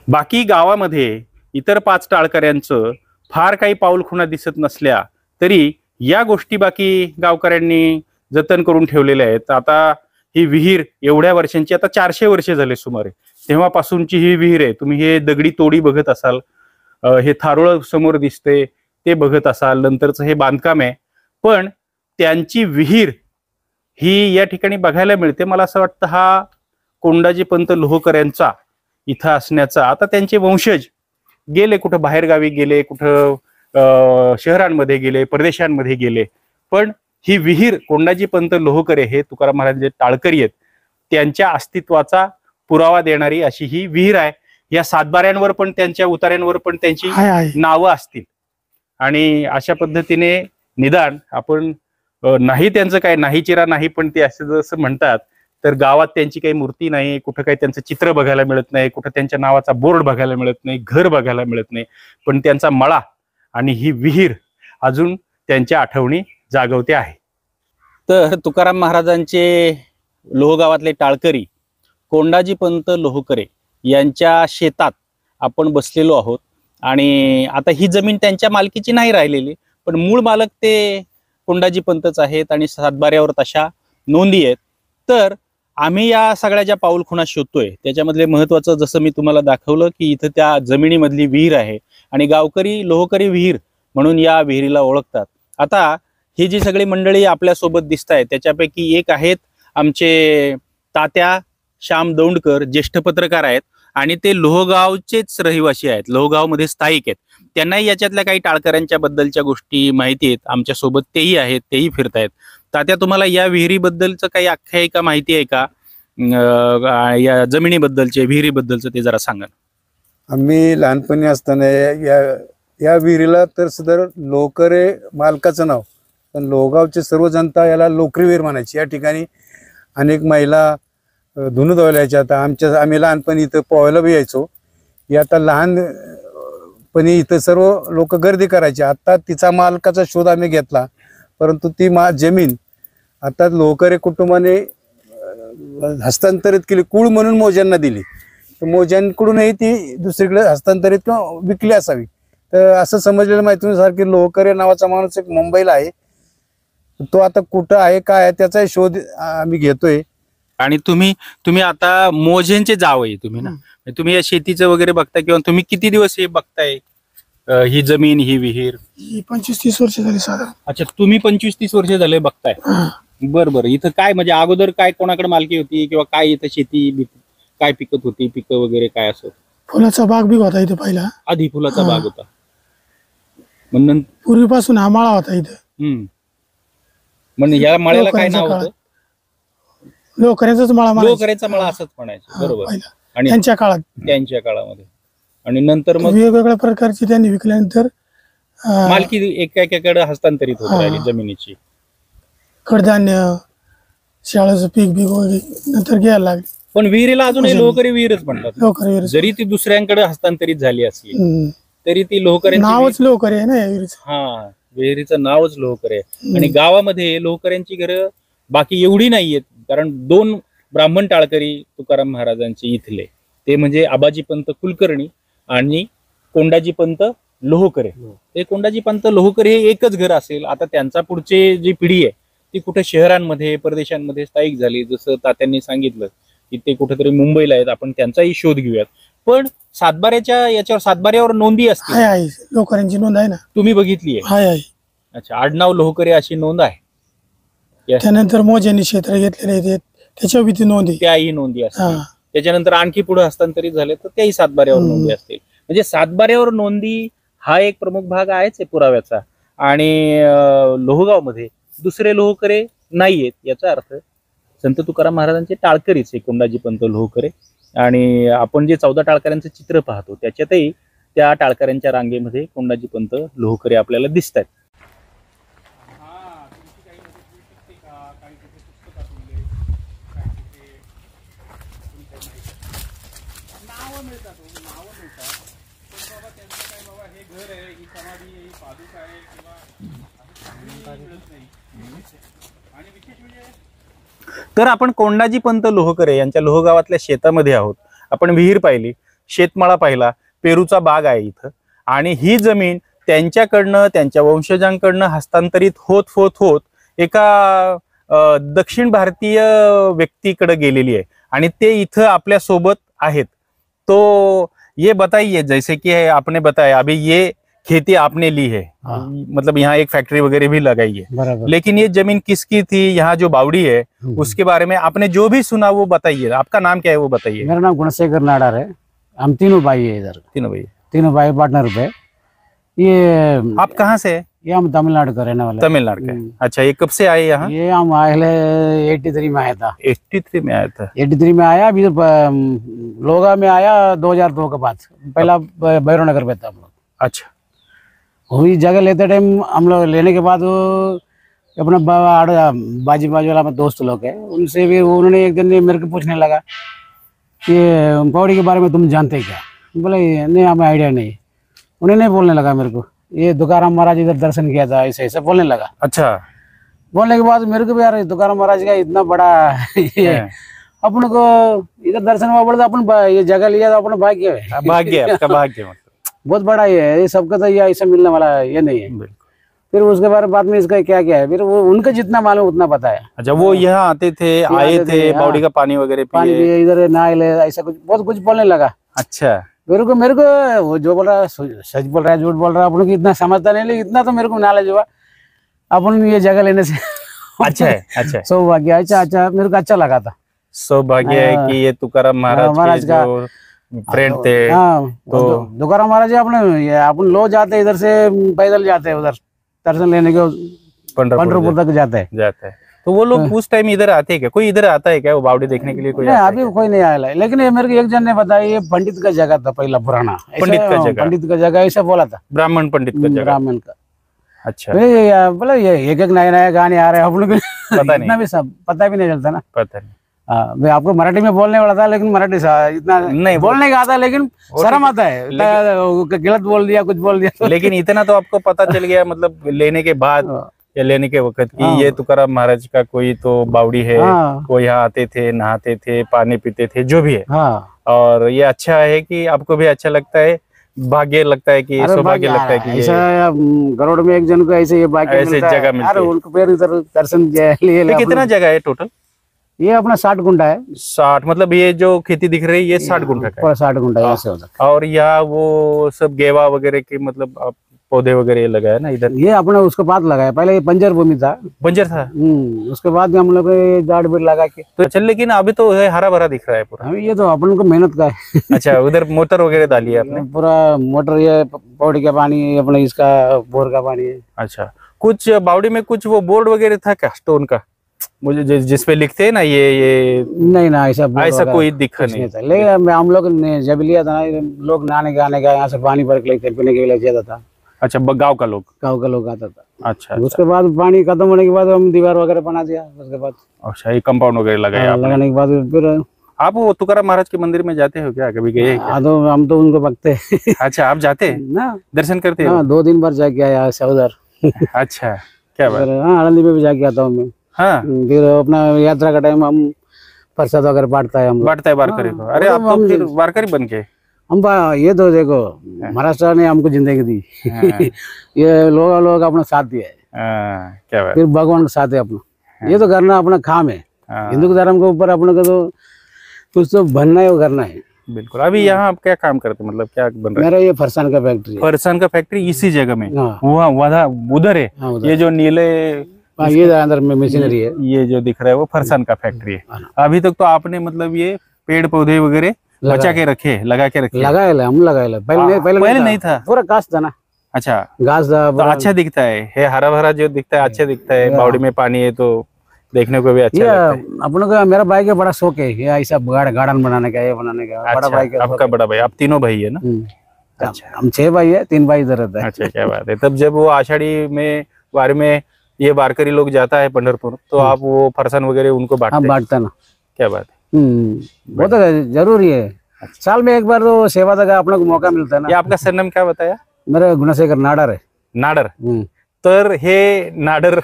S1: बाकी गावामध्ये इतर 5 टाळकऱ्यांचं फार काही पाऊलखुणा दिसत नसल्या तरी या गोष्टी बाकी गावकऱ्यांनी जतन करून ठेवलेल्या आहेत. आता ही विहीर एवढ्या वर्षांची, आता 400 वर्षे झाले सुमारे, तेव्हापासूनची ही विहीर आहे. तुम्ही हे दगडी तोडी बघत असाल, हे थारोळ समोर दिसते ते बघत असाल, नंतरचं हे बांधकाम आहे. पण त्यांची विहीर ही या ठिकाणी बघायला मिळते. मला असं वाटतं हा कोंडाजी पंत लोहकऱ्यांचा इथं असण्याचा, आता त्यांचे वंशज गेले कुठं बाहेरगावी गेले, कुठं शहरांमध्ये गेले, परदेशांमध्ये गेले. पण ही विहीर कोंडाजी पंत लोहकरे हे तुकाराम महाराज टाळकरी आहेत, त्यांच्या अस्तित्वाचा पुरावा देणारी अशी ही विहीर आहे. या सातबाऱ्यांवर पण, त्यांच्या उतार्यांवर पण त्यांची नावं असतील. आणि अशा पद्धतीने निदान आपण नाही त्यांचं काय, नाही चिरा नाही, पण ते असं जसं म्हणतात, तर गावात त्यांची काही मूर्ती नाही, कुठं काही त्यांचं चित्र बघायला मिळत नाही, कुठं त्यांच्या नावाचा बोर्ड बघायला मिळत नाही, घर बघायला मिळत नाही. पण त्यांचा मळा आणि ही विहीर अजून त्यांच्या आठवणी जागवते आहे. तर तुकाराम महाराजांचे लोहगावातले टाळकरी कोंडाजी पंत लोहकरे यांच्या शेतात आपण बसलेलो आहोत. आणि आता ही जमीन त्यांच्या मालकीची नाही राहिलेली, पण मूळ मालक ते कोंडाजी पंतच आहेत आणि सातबाऱ्यावर तशा नोंदी आहेत. तर आम्ही या सगळ्या ज्या पाऊलखुणा शोधतोय त्याच्यामधले महत्वाचं, जसं मी तुम्हाला दाखवलं की इथं त्या जमिनीमधली विहीर आहे आणि गावकरी लोहकरी विहीर म्हणून या विहिरीला ओळखतात. आता ही जी सगळी मंडळी आपल्या सोबत दिसत आहेत त्याच्यापैकी एक आहेत आमचे तात्या श्याम दौंडकर, ज्येष्ठ पत्रकार आहेत आणि ते लोहगावचेच रहिवासी आहेत, लोहगावमध्ये स्थायिक आहेत. त्यांनाही याच्यातल्या काही टाळकऱ्यांच्या बद्दलच्या गोष्टी माहिती आहेत. आमच्या सोबत तेही आहेत, तेही फिरतायत. तात्या, तुम्हाला या विहिरीबद्दलचं काही आख्यायिका माहिती आहे का? या जमिनीबद्दलचे, विहिरीबद्दलचं ते जरा सांगा.
S9: आम्ही लहानपणी असताना या विहिरीला तर सदर लोकरे मालकाचं नाव, पण लोहगावचे सर्व जनता याला लोकरी विहीर म्हणायची. या ठिकाणी अनेक महिला धुणं धुवायला यायच्यात. आम्ही लहानपणी इथं पोहायला बी यायचो. हे आता लहानपणी इथं सर्व लोक गर्दी करायची. आता तिचा मालकाचा शोध आम्ही घेतला, परंतु ती जमीन आता लोकरे कुटुंबाने हस्तांतरित केली. कुळ म्हणून मोज्यांना दिली, तर मोज्यांकडूनही ती दुसरीकडे हस्तांतरित किंवा विकली असावी. तर असं समजलेलं माहितीनुसार की लोकरे नावाचा माणूस एक मुंबईला आहे. तो आता कुठं आहे काय आहे त्याचा शोध आम्ही घेतोय.
S1: आणि तुम्ही आता मोजेंचे जावई तुम्ही ना, तुम्ही या शेतीचं वगैरे बघताय किंवा तुम्ही किती दिवस हे बघताय ही जमीन ही विहीर?
S8: 25-30 वर्ष झाली साधारण.
S1: अच्छा, तुम्ही 25-30 वर्ष झाले बघताय. बरं. इथं काय म्हणजे अगोदर काय कोणाकडे मालकी होती किंवा काय इथं शेती काय पिकत होती, पिकं वगैरे काय असं?
S8: फुलाचा बाग बी होता इथे पहिला.
S1: आधी फुलाचा बाग होता. मग
S8: पूर्वीपासून हा माळा होता इथं.
S1: म्हणजे या मळ्याला काय नाव होतं?
S8: लोकऱ्याचाच मळा.
S1: लोकऱ्याचा मळा असंच म्हणायचं. बरोबर. आणि
S8: त्यांच्या
S1: काळामध्ये आणि नंतर मग
S8: वेगवेगळ्या प्रकारची त्यांनी विकल्यानंतर
S1: मालकी एकेकाकडे हस्तांतरित होत राहिली जमिनीची.
S8: कडधान्य शाळेचं पीक वगैरे नंतर घ्यायला लागले.
S1: पण विहिरीला अजूनही लोकरी विहीरच म्हणतात.
S8: लोकरी
S1: जरी ती दुसऱ्यांकडे हस्तांतरित झाली असली तरी ती लोकरी
S8: नावच लोकरी आहे ना या विहिरीचं.
S1: हा, विहिरीचं नावच लोकरी आहे. आणि गावामध्ये लोकऱ्यांची घरं बाकी एवढी नाहीयेत, कारण 2 ब्राह्मण टाळकरी तुकाराम महाराजांचे इथले, ते म्हणजे आबाजी पंत कुलकर्णी आणि कोंडाजी पंत लोहकरे. ते कोंडाजी पंत लोहकरे हे एकच घर असेल. आता त्यांचा पुढचे जी पिढी आहे ती कुठे शहरांमध्ये परदेशांमध्ये स्थायिक झाली. जसं तात्यांनी सांगितलं की ते कुठेतरी मुंबईला आहेत. आपण त्यांचाही शोध घेऊयात. पण सातबाऱ्यावर नोंदी असते.
S8: आहे लोकऱ्यांची नोंद आहे ना,
S1: तुम्ही बघितली आहे? अच्छा, आडनाव लोहकरे अशी नोंद आहे.
S8: त्यानंतर मोज्यांनी क्षेत्र घेतलेले आहेत त्याच्यावर ती नोंदी,
S1: त्याही नोंदी असतील. त्याच्यानंतर आणखी पुढे हस्तांतरित झाले तर त्याही सातबाऱ्यावर नोंदी असतील. म्हणजे सातबाऱ्यावर नोंदी हा एक प्रमुख भाग आहेच आहे पुराव्याचा. आणि लोहगावमध्ये दुसरे लोहकरे नाहीयेत. याचा अर्थ संत तुकाराम महाराजांचे टाळकरीच आहे कोंडाजी पंत लोहकरे. आणि आपण जे 14 टाळकऱ्यांचं चित्र पाहतो त्याच्यातही त्या टाळकऱ्यांच्या रांगेमध्ये कोंडाजी पंत लोहकरे आपल्याला दिसत आहेत. तर आपण कोंडाजी पंत लोहकरे यांच्या लोहगावातल्या शेतामध्ये आहोत. आपण विहीर पाहिली, शेतमाळा पाहिला, पेरूचा बाग आहे इथं. आणि ही जमीन त्यांच्याकडनं त्यांच्या वंशजांकडनं हस्तांतरित होत एका दक्षिण भारतीय व्यक्तीकडे गेलेली आहे. आणि ते इथं आपल्या सोबत आहेत. तो ये बताइए, जैसे कि आपने बताया अभी ये खेती आपने ली है, मतलब यहाँ एक फैक्ट्री वगैरह भी लगाई है, लेकिन ये जमीन किसकी थी? यहाँ जो बावड़ी है उसके बारे में आपने जो भी सुना वो बताइए. आपका नाम क्या है वो बताइए.
S10: मेरा नाम गुणशेखर नाडार है. हम तीनों भाई है इधर. तीनों भाई पार्टनर पे. ये
S1: आप कहाँ से है?
S10: ये हम तमिलनाडु का रहने वाले.
S1: तमिलनाडु का. अच्छा, ये कब से आए यहाँ?
S10: ये हम आए 83 में आया था.
S1: 83 में आया था.
S10: 83 में आया. अभी लोगा में आया 2002 के बाद. पहला भैरव नगर पे था हम लोग.
S1: अच्छा,
S10: वही जगह लेते टाइम हम लोग लेने के बाद अपना बाजी वाला दोस्त लोग है, उनसे भी उन्होंने एक दिन मेरे को पूछने लगा कि पौड़ी के बारे में तुम जानते क्या? बोले नहीं, हमें आइडिया नहीं. उन्होंने बोलने लगा मेरे को, ये तुकाराम महाराज इधर दर्शन किया था, ऐसे ऐसे बोलने लगा.
S1: अच्छा.
S10: बोलने के बाद मेरे को भी यार तुकाराम महाराज का इतना बड़ा अपन को इधर दर्शन हुआ पड़ता, अपन ये जगह लिया था, अपना भाग्य है.
S1: भाग्य, आपका भाग्य
S10: बहुत बड़ा ये सबका तो ये ऐसा मिलने वाला ये नहीं है. फिर उसके बाद में इसका क्या क्या है, फिर वो उनका जितना मालूम उतना पता है.
S1: अच्छा, वो यहाँ आते थे, आए थे, बावड़ी का पानी वगैरह
S10: पानी पिए, इधर नहा ले, ऐसा कुछ बहुत कुछ बोलने लगा.
S1: अच्छा.
S10: मेरे को वो जो बोल रहा है सच बोल रहा है झूठ बोल रहा है, अपन को इतना समझता नहीं, लेकिन इतना तो मेरे को नॉलेज हुआ अपन ये जगह लेने से.
S1: अच्छा है. अच्छा,
S10: सौभाग्य. अच्छा, मेरे को अच्छा लगा था.
S1: सौभाग्य है कि ये तुकाराम महाराज का फ्रेंड थे.
S10: तो तुकाराम महाराज अपन लो जाते इधर से पैदल जाते हैं, उधर दर्शन लेने के पंढरपुर तक जाते हैं.
S1: तो वो लोग उस टाइम इधर आते हैं क्या? कोई इधर आता है क्या वो बावड़ी देखने के लिए? कोई
S10: नहीं, अभी कोई नहीं आया. लेकिन ये मेरे को एक जन ने बताया ये पंडित का जगह था पहला पुराना. पंडित का जगह ऐसा बोला था.
S1: ब्राह्मण पंडित का जगह.
S10: ब्राह्मण का.
S1: अच्छा.
S10: बोले ये एक नया नया गाने आ रहे हैं, हम लोग पता भी नहीं चलता ना.
S1: पता नहीं.
S10: हाँ, मैं आपको मराठी में बोलने वाला था, लेकिन मराठी इतना
S1: नहीं
S10: बोलने का आता, लेकिन शर्म आता है, गलत बोल दिया, कुछ बोल दिया।
S1: लेकिन इतना तो आपको पता चल गया, मतलब लेने के बाद या लेने के वक्त कि ये तुकाराम महाराज का कोई तो बावड़ी है, वो यहाँ आते थे, नहाते थे, पानी पीते थे, जो भी है। और ये अच्छा है कि आपको भी अच्छा लगता है, भाग्य लगता है कि सौभाग्य लगता है कि
S10: ऐसा करोड़ में एक जन को ऐसे ये भाग्य
S1: ऐसे जगह मिलती है।
S10: उनको फिर इधर दर्शन लिए।
S1: कितना जगह है टोटल?
S10: ये अपना 60 गुंठा है।
S1: 60 मतलब ये जो खेती दिख रही है ये 60 गुंठा का है।
S10: 60 गुंठा यहाँ से होता है।
S1: और यहाँ वो सब गेवा वगैरह की मतलब पौधे वगैरह लगाया ना इधर?
S10: ये अपने उसके बाद लगाया, पहले ये बंजर भूमि था।
S1: बंजर था?
S10: उसके बाद हम लोग जाड़ बीड़ लगा के
S1: तो चल, लेकिन अभी तो हरा भरा दिख रहा है पूरा।
S10: अभी ये तो अपन को मेहनत का है।
S1: अच्छा, उधर मोटर वगैरह डाली है आपने?
S10: पूरा मोटर, ये पौड़ी का पानी, अपने इसका बोर का पानी है।
S1: अच्छा, कुछ बावड़ी में कुछ वो बोर्ड वगैरह था क्या स्टोन का, मुझे जिसपे लिखते हैं ना ये
S10: नहीं ना, ऐसा
S1: कोई दिखा नहीं था।
S10: लेकिन हम लोग ने जब लिया था ना, लोग नहाने का, आने का, यहाँ से पानी भर के लेते, पीने के लिए ज्यादा था।
S1: अच्छा, गांव का लोग आता था। अच्छा,
S10: उसके बाद पानी खत्म होने के बाद हम दीवार वगैरह बना दिया। उसके बाद
S1: अच्छा, ये कंपाउंड वगैरह लगाया?
S10: लगाने के बाद फिर
S1: आप वो तुकाराम महाराज के मंदिर में जाते हो क्या, कभी गए?
S10: तो हम तो उनको भगते।
S1: अच्छा, आप जाते हैं
S10: ना,
S1: दर्शन करते हैं?
S10: 2 दिन बार जाके आया उधर।
S1: अच्छा, क्या बात?
S10: हाँ, आनंदी में भी जाके आता हूँ मैं।
S1: हाँ,
S10: फिर अपना यात्रा का टाइम हम प्रसाद वगैरह बांटता है, हम
S1: बांटता है वारकरी को। अरे आप तो फिर वारकरी बन के
S10: हम ये तो देखो, महाराष्ट्र ने हमको जिंदगी दी। ये लोग अपना साथ दिया है।
S1: क्या बात?
S10: फिर भगवान का साथ है अपना। ये तो करना अपना काम है। हिंदू धर्म के ऊपर अपने को तो कुछ तो बनना है, वो करना है।
S1: बिल्कुल। अभी यहाँ आप क्या काम करते, मतलब क्या बन रहा है?
S10: मेरा ये फरसान का फैक्ट्री है।
S1: फरसान का फैक्ट्री इसी जगह में? वहाँ उधर है? ये जो नीले
S10: ये अंदर में मशीनरी है,
S1: ये जो दिख रहा है वो फरसान का फैक्ट्री है। अभी तक तो आपने मतलब ये पेड़ पौधे वगैरह बचा के रखे, लगा के रखे?
S10: लगाया, हम लगाया। पहले नहीं था, पूरा घास था ना।
S1: अच्छा,
S10: घास था
S1: तो अच्छा दिखता है, हरा भरा जो दिखता है अच्छा दिखता है। बावड़ी में पानी है तो देखने को भी अच्छा लगता है।
S10: अपने को, मेरा भाई का बड़ा शौक है ये ऐसा गार्डन बनाने का, ये बनाने का। बड़ा भाई का,
S1: आपका बड़ा भाई? आप तीनों भाई है ना?
S10: अच्छा, हम 6 भाई है, 3 भाई इधर रहता है।
S1: अच्छा, क्या बात है। तब जब वो आषाढ़ी में वार में ये वारकरी लोग जाता है पंढरपुर, तो आप वो फरसान वगैरह उनको
S10: बांटता ना?
S1: क्या बात है,
S10: वो तो जरूरी है। साल में एक बार तो सेवा का अपने को मौका मिलता है ना।
S1: ये आपका सरनाम क्या बताया?
S10: मेरा गुणशेखर नाडर आहे.
S1: नाडर. तर हे नाडर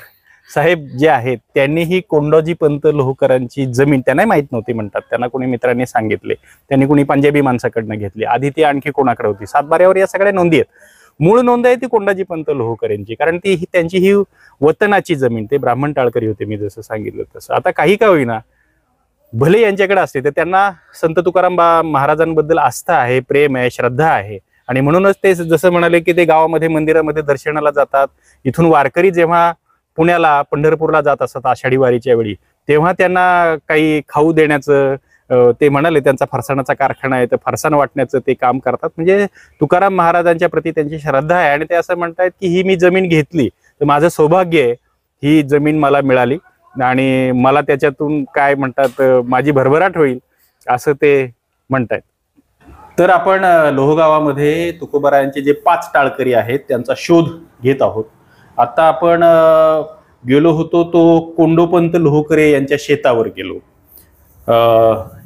S1: साहेब जे आहेत त्यांनी ही कोंडोजी पंत लोहकरांची जमीन त्यांना माहित नव्हती म्हणतात, त्यांना कोणी मित्रांनी सांगितले, त्यांनी कोणी पंजाबी माणसाकडनं घेतली, आधी ती आणखी कोणाकडे होती, सातबाऱ्यावर या सगळ्या नोंदी आहेत. मूळ नोंद आहे ती कोंडाजी पंत लोहकर यांची, कारण ती त्यांची ही वतनाची जमीन, ते ब्राह्मण टाळकरी होते मी जसं सांगितलं तसं. आता काही का होईना भले यांच्याकडे असते तर त्यांना संत तुकाराम महाराजांबद्दल आस्था आहे, प्रेम आहे, श्रद्धा आहे, आणि म्हणूनच ते जसं म्हणाले की ते गावामध्ये मंदिरामध्ये दर्शनाला जातात. इथून वारकरी जेव्हा पुण्याला पंढरपूरला जात असतात आषाढी वारीच्या वेळी, तेव्हा त्यांना काही खाऊ देण्याचं, ते म्हणाले त्यांचा फरसाणाचा कारखाना आहे तर फरसाण वाटण्याचं ते काम करतात. म्हणजे तुकाराम महाराजांच्या प्रती त्यांची श्रद्धा आहे आणि ते असं म्हणतात की ही मी जमीन घेतली तर माझं सौभाग्य आहे, ही जमीन मला मिळाली आणि मला त्याच्यातून काय म्हणतात माझी भरभराट होईल असं ते म्हणतात. तर आपण लोहगावामध्ये तुकोबारायांचे जे 5 टाळकरी आहेत त्यांचा शोध घेत आहोत. आता आपण गेलो होतो तो कोंडोपंत लोहकरे यांच्या शेतावर गेलो.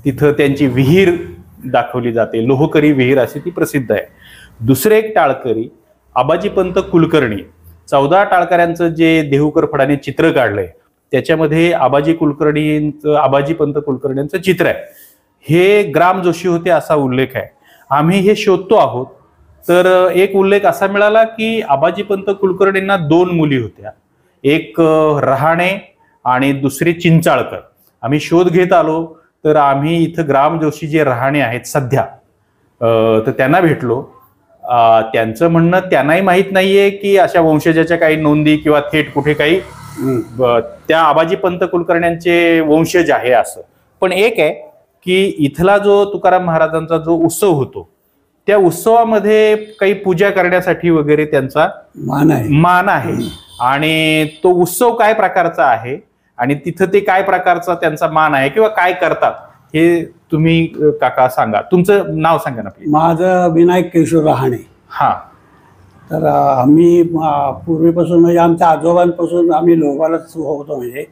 S1: तिथं त्यांची विहीर दाखवली जाते, लोहकरी विहीर अशी ती प्रसिद्ध आहे. दुसरे एक टाळकरी आबाजीपंत कुलकर्णी, 14 टाळकऱ्यांचं जे देहूकर फडाने चित्र काढलंय त्याच्यामध्ये आबाजीपंत कुलकर्णींचं चित्र आहे. हे ग्राम जोशी होते असा उल्लेख आहे. आम्ही हे शोधतो आहोत तर एक उल्लेख असा मिळाला की आबाजीपंत कुलकर्णींना 2 मुली होत्या, एक रहाणे आणि दुसरी चिंचाळकर. आम्ही शोध घेत आलो तर आम्ही इथं ग्राम जोशी जे रहाणे आहेत सध्या तर त्यांना भेटलो. त्यांचं म्हणणं त्यांनाही माहित नाहीये की अशा वंशजाच्या काही नोंदी किंवा थेट कुठे काही त्या आबाजीपंत कुलकर्ण्यांचे वंशज आहे असं. पण एक आहे की इथला जो तुकाराम महाराजांचा जो उत्सव होतो त्या उत्सवामध्ये काही पूजा करण्यासाठी वगैरे त्यांचा मान आहे आणि तो उत्सव काय प्रकारचा आहे आणि तिथं ते काय प्रकारचा त्यांचा मान आहे किंवा काय करतात हे तुम्ही काका सांगा. तुमचं नाव सांगा ना प्लीज.
S11: माझं विनायक केशव रहाणे.
S1: हा,
S11: तर आम्ही पूर्वीपासून म्हणजे आमच्या आजोबांपासून आम्ही लोहगावालाच होतो. म्हणजे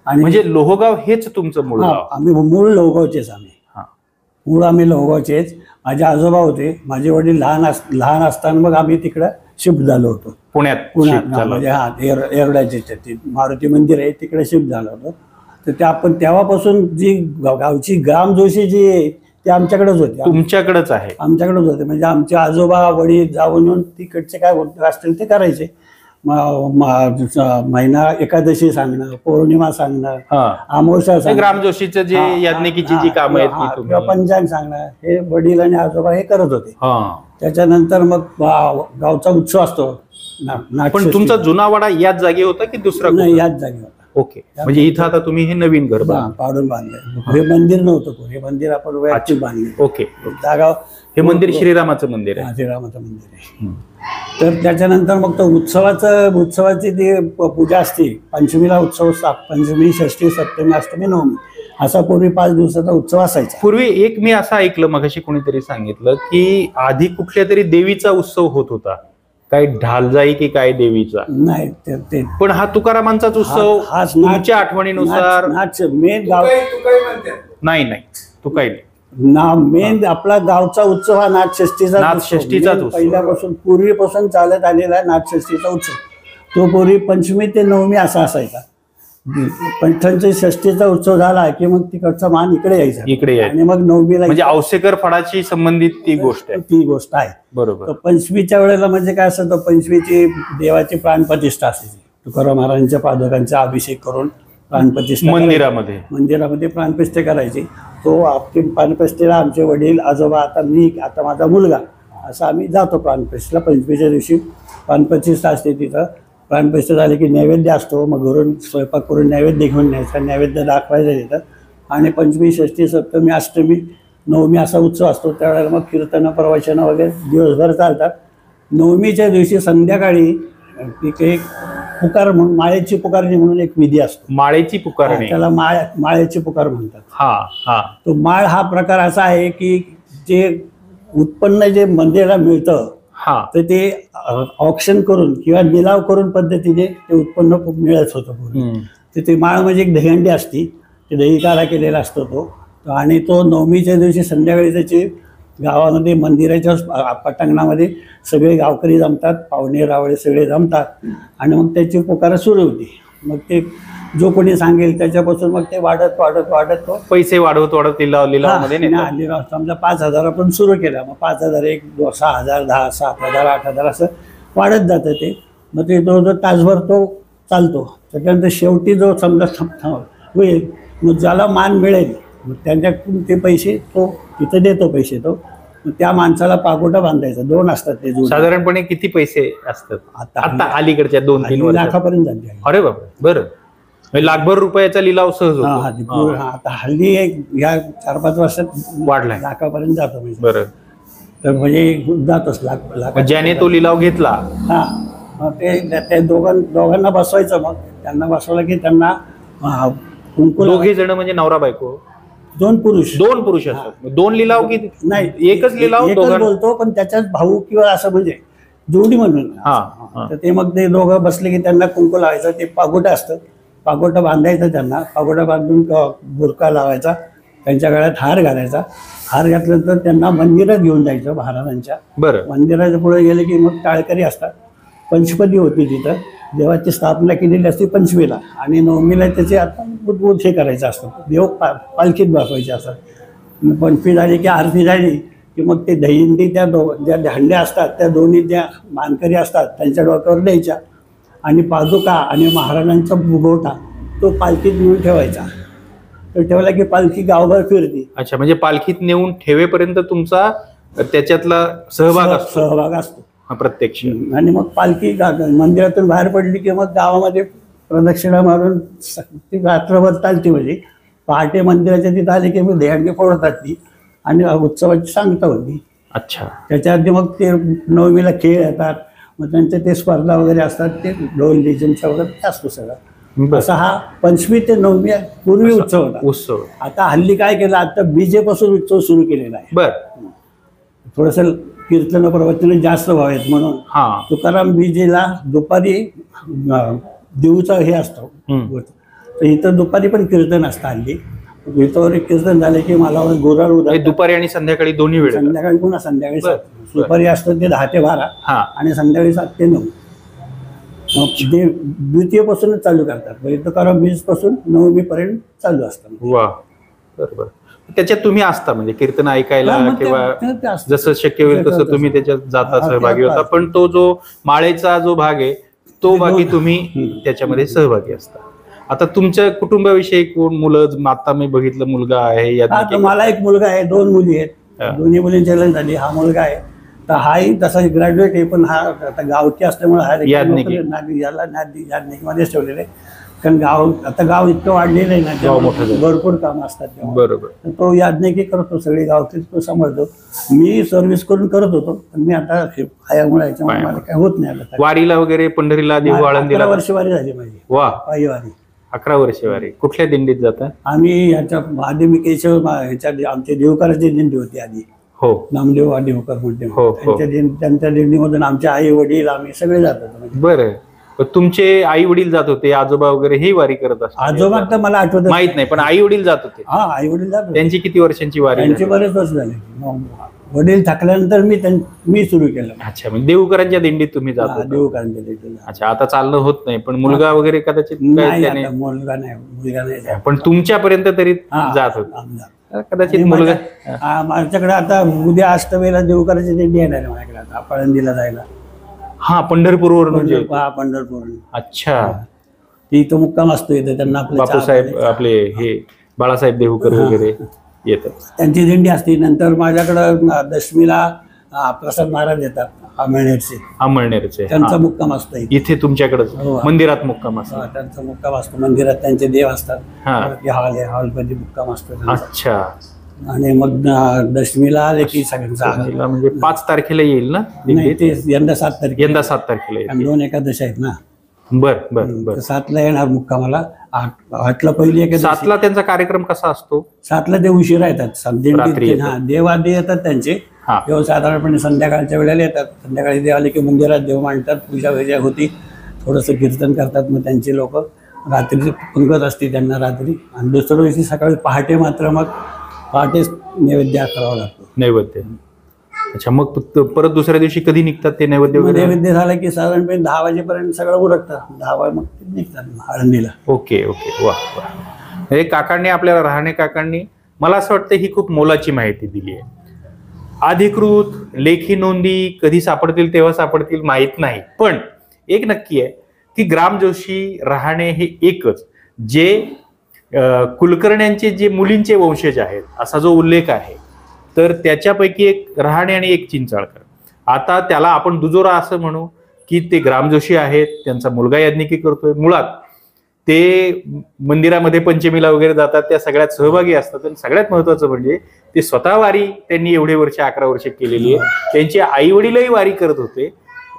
S11: आणि
S1: म्हणजे लोहगाव हेच तुमचं मूळ
S11: हा,
S1: गाव?
S11: आम्ही मूळ लोहगावचेच आम्ही. मूळ आम्ही लोहगावचेच. माझे आजोबा होते, माझे वडील लहान असताना मग आम्ही तिकडं शिफ्ट झालो होतो
S1: पुण्यात shift झालो.
S11: म्हणजे हा एरडाचे मारुती मंदिर आहे तिकडे शिफ्ट झालो होतो. तर ते आपण तेव्हापासून जी गावची ग्रामजोशी जी आहे ती आमच्याकडेच होती.
S1: तुमच्याकडेच आहे?
S11: आमच्याकडेच होते. म्हणजे आमचे आजोबा वडील जाऊन तिकडचे काय असतील ते करायचे. महिना एकादशी सांगणं, पौर्णिमा सांगणं, अमावस्या सांगणं,
S1: ग्रामजोशीचं जे याज्ञिकीची जी कामं आहेत ती तुम्ही-
S11: किंवा पंचांग सांगणं, हे वडील आणि आजोबा हे करत होते. त्याच्यानंतर मग गावचा उत्सव असतो.
S1: पण तुमचा जुना वाडा याच जागी होता की दुसरा?
S11: नाही, याच जागी होता.
S1: ओके. म्हणजे इथं आता तुम्ही हे नवीन घर
S11: पाडून बांधलंय. हे मंदिर नव्हतं, हे मंदिर आपण वैयक्तिक बांधले.
S1: ओके.
S11: जागा
S1: हे मंदिर श्रीरामाचं मंदिर आहे?
S11: श्रीरामाचं मंदिर आहे. तर त्याच्यानंतर मग तो उत्सवाची ती पूजा असते. पंचमीला उत्सव, पंचमी, षष्ठी, सप्तमी, अष्टमी, नवमी असा पूर्वी 5 दिवसाचा उत्सव असायचा.
S1: पूर्वी एक मी असं ऐकलं, मगाशी कोणीतरी सांगितलं की आधी कुठल्या तरी देवीचा उत्सव होत होता, काय ढालजाई की काय देवीचा?
S11: नाही, ते
S1: पण हा तुकारामांचाच उत्सव तुमच्या आठवणीनुसार?
S11: मेन गाव
S1: नाही तू काही
S11: मेन आपला गावचा उत्सव हा नाथषष्ठीचा पहिल्यापासून पूर्वीपासून चालत आलेला आहे. नाथषष्ठीचा उत्सव तो पूर्वी पंचमी ते नवमी असा असायचा. पंचांची षष्टीचा उत्सव झाला की मग तिकडचा मान इकडे यायचा आणि मग नवमीला,
S1: म्हणजे औसेकर फडाची संबंधित ती गोष्ट आहे. बरोबर.
S11: पंचमीच्या वेळेला म्हणजे काय असतं, पंचमीची देवाची प्राणप्रतिष्ठा असायची. तुकाराम महाराजांच्या पादुकांचा अभिषेक करून प्राणप्रतिष्ठा मंदिरामध्ये प्राणप्रतिष्ठा करायची. तो आपली प्राणप्रतिष्ठेला आमचे वडील, आजोबा, आता माझा मुलगा असं आम्ही जातो प्राणप्रतिष्ठेला. पंचमीच्या दिवशी प्राणप्रतिष्ठा असते. तिथं प्राणप्रतिष्ठा झाली की नैवेद्य असतो. मग घरून स्वयंपाक करून नैवेद्य घेऊन न्यायचा, नैवेद्य दाखवायचा तिथं. आणि पंचमी, षष्ठी, सप्तमी, अष्टमी, नवमी असा उत्सव असतो. त्यावेळेला मग कीर्तन, प्रवचन वगैरे दिवसभर चालतात. नवमीच्या दिवशी संध्याकाळी तिथे पुकार म्हणून, माळेची पुकारणी म्हणून एक विधी असतो.
S1: माळेची पुकारणी?
S11: त्याला माळेची पुकार म्हणतात. तो माळ हा प्रकार असा आहे की जे उत्पन्न जे मंदिराला मिळतं तर ते ऑक्शन करून किंवा निलाव करून पद्धतीने ते उत्पन्न मिळत होतं. तर ते माळ म्हणजे एक दहीहंडी असती, ते दहीकारा केलेला असतो तो. आणि तो नवमीच्या दिवशी संध्याकाळी त्याची गावामध्ये मंदिराच्या पटांगणामध्ये सगळे गावकरी जमतात, पाहुणे रावळे सगळे जमतात आणि मग त्याची पुकार सुरू होती. मग ते जो कोणी सांगेल त्याच्यापासून मग ते वाढत तो
S1: पैसे वाढवत
S11: लिलाव. समजा 5,000 आपण सुरू केला, मग 5,000, 1, 6,000, 10, 7,000, 8,000 असं वाढत जातं ते. मग ते जवळजवळ तासभर तो चालतो. त्याच्यानंतर शेवटी जो समजा होईल, मग ज्याला मान मिळेल मग त्यांच्याकडून ते पैसे तो तिथं देतो. पैसे तो त्या माणसाला पागोटा बांधायचा. 2 असतात ते.
S1: साधारणपणे किती पैसे असतात आता अलीकडच्या 2-3 वर्षात?
S11: लाखापर्यंत जाते.
S1: अरे बाबा. बरं. लाखभर रुपयाचा लिलाव सहज होतो.
S11: आता हल्ली या 4-5 वर्षात
S1: वाढलाय,
S11: लाखापर्यंत जातो.
S1: बरं.
S11: तर म्हणजे जातोच लाख.
S1: ज्याने तो लिलाव घेतला
S11: मग ते दोघांना बसवायचं. मग त्यांना बसवलं की त्यांना
S1: दोघे जण म्हणजे नवरा बायको?
S11: 2 पुरुष
S1: असतात. 2 लिलाव की
S11: नाही?
S1: एकच लिलाव
S11: बोलतो, पण त्याच्यात भाऊ किंवा असं म्हणजे जोडी म्हणून. तर ते मग ते दोघं बसले की त्यांना कुंकू लावायचं. ते पागोटा असतं, पागोटा बांधायचा त्यांना. पागोटा बांधून बुरका लावायचा, त्यांच्या गळ्यात हार घालायचा. हार घातल्यानंतर त्यांना मंदिरात घेऊन जायचं महाराजांच्या. मंदिराच्या पुढे गेले की मग टाळकरी असतात. पंचपदी होती तिथं, देवाची स्थापना केलेली असते पंचमीला. आणि नवमीला त्याचे आता बुद्धबुद्ध हे करायचं असतं, देव पालखीत बसवायचे असतात. पंचमी झाली की आरती झाली की मग ते दहीहंडी ज्या हंड्या असतात त्या दोन्ही ज्या मानकरी असतात त्यांच्या डोक्यावर द्यायच्या. आणि पादुका आणि महाराजांचा मुगवटा तो पालखीत नेऊन ठेवायचा. तो ठेवला की पालखी गावभर फिरते.
S1: अच्छा, म्हणजे पालखीत नेऊन ठेवेपर्यंत तुमचा त्याच्यातला सहभाग असतो प्रत्यक्ष.
S11: आणि मग पालखी मंदिरातून बाहेर पडली की मग गावामध्ये प्रदक्षिणा मारून ती रात्रभर चालते. म्हणजे पहाटे मंदिराच्या तिथं आली की मग दहीहंडी फोडतात ती आणि उत्सवाची सांगता होती.
S1: अच्छा.
S11: त्याच्या आधी मग ते नवमीला खेळ येतात, मग त्यांचे ते स्पर्धा वगैरे असतात, ते ढोल लेझिमचा वगैरे असतो सगळं. असा हा पंचमी ते नवमी पूर्वी उत्सव होता. आता हल्ली काय केलं, आता बीजे पासून उत्सव सुरू केलेला आहे.
S1: बरं.
S11: थोडस कीर्तन प्रवचन जास्त व्हावेत म्हणून तुकाराम बीजेला दुपारी देऊचा हे असतो, तर इथं दुपारी पण कीर्तन असतं हल्ली. इथं कीर्तन झाले की मला गुराळ उदा
S1: दुपारी आणि संध्याकाळी दोन्ही वेळ
S11: संध्याकाळी पुन्हा संध्याकाळी 7. दुपारी असतं ते 10 ते 12 आणि संध्याकाळी 7 ते 9. मग ते द्वितीयपासूनच चालू करतात. म्हणजे तर कारण 20 पासून 9 पर्यंत चालू असतं.
S1: वा बरोबर. त्याच्यात तुम्ही असता म्हणजे कीर्तन ऐकायला किंवा जसं शक्य होईल तसं तुम्ही त्याच्यात जाता, सहभागी होता. पण तो जो माळेचा जो भाग आहे तो भागी तुम्ही त्याच्यामध्ये सहभागी असता. आता तुमच्या कुटुंबाविषयी कोण मुलं? आता मी बघितलं मुलगा आहे,
S11: मला एक मुलगा आहे, 2 मुली आहेत. दोन्ही मुलींची लग्न झाली. हा मुलगा आहे तर हाही तसा ग्रॅज्युएट आहे, पण हा आता गावठी असल्यामुळे हा याज्ञिकमध्येच ठेवलेले आहे. कारण गाव इतकं वाढलेलं आहे ना, भरपूर कामं असतात. बरोबर. तो याज्ञिकी करतो, सगळी गावठी तो सांभाळतो. मी सर्व्हिस करून करत होतो, पण मी आता खायामुळे याच्यामुळे मला काय होत नाही.
S1: वारीला वगैरे पंढरीला, देहू, आळंदीला
S11: 11 वर्ष वारी झाली माझी.
S1: वा,
S11: पायी वारी.
S1: 11 वर्ष वारी. कुठल्या दिंडीत जाता?
S11: आम्ही ह्याच्या आधी मी केशव ह्याच्या आमच्या देवकराची दिंडी होती आधी.
S1: हो,
S11: नामदेव देवकर म्हणते. त्यांच्या दिंडीमधून आमचे आई वडील आम्ही सगळे जात होतो.
S1: बरं. तुमचे आई वडील जात होते, आजोबा वगैरे हे वारी करत असतात?
S11: आजोबा तर मला आठवत
S1: माहित नाही, पण आई वडील जात होते.
S11: हा, आई वडील जात होते.
S1: त्यांची किती वर्षांची वारी?
S11: त्यांचे बरेच वर्ष झाले. वडील थकल्यानंतर मी सुरू केलं.
S1: अच्छा, म्हणजे देवकरांच्या दिंडीत तुम्ही जाता?
S11: देवकरांच्या दिंडीत.
S1: अच्छा, आता चालणं होत नाही, पण मुलगा वगैरे कदाचित
S11: मुलगा नाही,
S1: पण तुमच्यापर्यंत तरी जात होत कदाचित मुलगा.
S11: माझ्याकडे आता उद्या अष्टमीला देवकरांची दिंडी येणार आहे माझ्याकडे आता आळंदीला जायला.
S1: हा, पंढरपूरवरून.
S11: पंढरपूर.
S1: अच्छा.
S11: इथं मुक्काम असतो. इथं त्यांना
S1: बापूसाहेब आपले हे बाळासाहेब देहूकर वगैरे येतात,
S11: त्यांची दिंडी असते. नंतर माझ्याकडं दशमीला प्रसाद महाराज येतात, अमळनेरचे. त्यांचा मुक्काम असतो
S1: इथे तुमच्याकडे मंदिरात मुक्काम असतो.
S11: त्यांचा मुक्काम असतो मंदिरात. त्यांचे देव असतात. हॉलमध्ये मुक्काम असतो.
S1: अच्छा.
S11: आणि मग दशमीला आले की सगळ्यांचा
S1: म्हणजे 5 तारखेला येईल ना?
S11: ते यंदा 7 तारखेला.
S1: यंदा 7 तारखेला.
S11: 2 एकादशी आहेत ना.
S1: बर.
S11: 7ला येणार मुक्कामाला. 8ला पहिली एकादशी.
S1: 7ला त्यांचा कार्यक्रम कसा असतो?
S11: 7ला ते उशिरा येतात. देवादी येतात त्यांचे. तेव्हा साधारणपणे संध्याकाळच्या वेळेला येतात. संध्याकाळी देव आले की मंदिरात देव मांडतात, पूजा वगैरे होती, थोडंसं कीर्तन करतात. मग त्यांची लोक रात्री पंगत असते त्यांना रात्री. आणि दुसऱ्या दिवशी सकाळी पहाटे मात्र मग पहाटेच नैवेद्य करावा लागतो.
S1: नैवेद्य. अच्छा, मग परत दुसऱ्या दिवशी कधी निघतात ते नैवेद्य?
S11: नैवेद्य झालं की साधारणपणे 10 वाजेपर्यंत सगळं उरकतात. 10 वाजे मग निघतात आळंदीला.
S1: ओके. वा. हे काकांनी, आपल्याला राहणे काकांनी, मला असं वाटतं ही खूप मोलाची माहिती दिली आहे. अधिकृत लेखी नोंदी कधी सापडतील तेव्हा सापडतील माहीत नाही, पण एक नक्की आहे की ग्रामजोशी राहणे हे एकच, जे कुलकर्ण्यांचे जे मुलींचे वंशज आहेत असा जो उल्लेख आहे, तर त्याच्यापैकी एक राहणे आणि एक चिंचाळकर. आता त्याला आपण दुजोरा असं म्हणू की ते ग्रामजोशी आहेत, त्यांचा मुलगा याज्ञिकी करतोय. मुळात ते मंदिरामध्ये पंचमीला वगैरे जातात, त्या सगळ्यात सहभागी असतात. आणि सगळ्यात महत्वाचं म्हणजे ते स्वतः वारी त्यांनी एवढे वर्ष 11 वर्ष केलेली आहे. त्यांचे आई वडीलही वारी करत होते.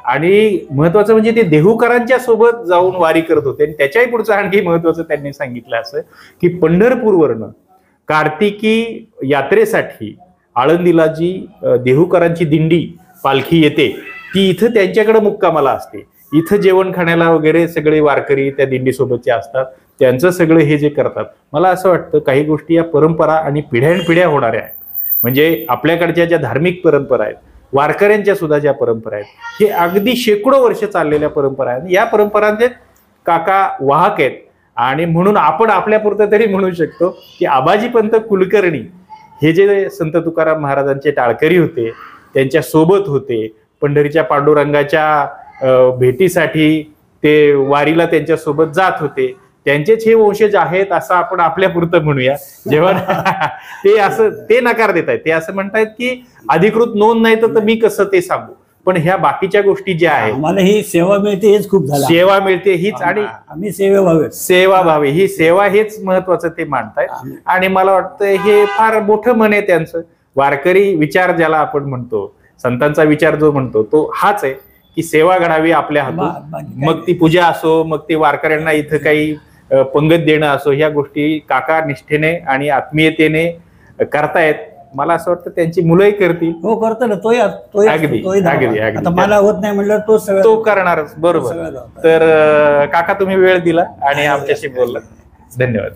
S1: आणि महत्वाचं म्हणजे ते देहूकरांच्या सोबत जाऊन वारी करत होते. आणि त्याच्याही पुढचं आणखी महत्वाचं त्यांनी सांगितलं असं की पंढरपूरवरनं कार्तिकी यात्रेसाठी आळंदीला जी देहूकरांची दिंडी पालखी येते ती इथं त्यांच्याकडे मुक्कामाला असते. इथं जेवण खाण्याला वगैरे सगळे वारकरी त्या दिंडीसोबतचे असतात. त्यांचं सगळं हे जे करतात, मला असं वाटतं काही गोष्टी या परंपरा आणि पिढ्यानपिढ्या होणाऱ्या आहेत. म्हणजे आपल्याकडच्या ज्या धार्मिक परंपरा आहेत, वारकऱ्यांच्या सुद्धा ज्या परंपरा आहेत, हे अगदी शेकडो वर्ष चाललेल्या परंपरा आहेत. या परंपरांचे काका वाहक आहेत. आणि म्हणून आपण आपल्यापुरतं तरी म्हणू शकतो की आबाजीपंत कुलकर्णी हे जे संत तुकाराम महाराजांचे टाळकरी होते, त्यांच्या सोबत होते. पंढरीच्या पांडुरंगाच्या भेटीसाठी ते वारीला त्यांच्या सोबत जात होते. त्यांचेच हे वंशज आहेत असं आपण आपल्यापुरतं म्हणूया. जेव्हा ते असं ते नकार देत आहेत, ते असं म्हणतायत की अधिकृत नोंद नाही तर मी कसं ते सांगू. पण ह्या बाकीच्या गोष्टी ज्या आहेत,
S11: मला ही सेवा मिळते हेच खूप झालं.
S1: सेवा मिळते हीच, आणि
S11: आम्ही सेवा
S1: भावे ही सेवा हेच महत्वाचं ते मानतायत. आणि मला वाटतं हे फार मोठं मन आहे त्यांचं. वारकरी विचार ज्याला आपण म्हणतो, संतांचा विचार जो म्हणतो, तो हाच आहे की सेवा घडावी आपल्या हातून. मग ती पूजा असो, मग ते वारकऱ्यांना इथं काही पंगत देणं असो, ह्या गोष्टी काका निष्ठेने आणि आत्मीयतेने करतायत. मला असं वाटतं त्यांची मुलंही करतील.
S11: हो, करतो ना.
S1: अगदी.
S11: आता मला होत नाही म्हणलं तो
S1: करणारच. बरोबर. तर काका तुम्ही वेळ दिला आणि आमच्याशी बोलला, धन्यवाद.